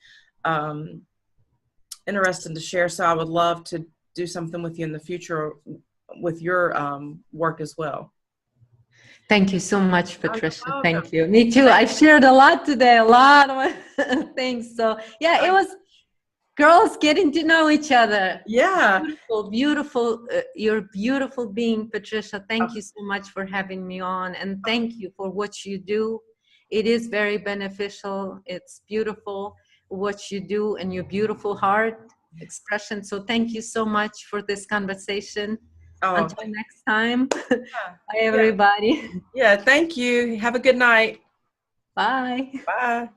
interesting to share. So I would love to do something with you in the future with your work as well. Thank you so much, Patricia. Thank you. Me too. I shared a lot today, a lot of things. So yeah, it was girls getting to know each other. Yeah. Beautiful, beautiful. You're a beautiful being, Patricia. Thank you so much for having me on. And thank you for what you do. It is very beneficial. It's beautiful what you do, and your beautiful heart expression. So thank you so much for this conversation. Until next time. Bye, everybody. Yeah, thank you. Have a good night. Bye. Bye.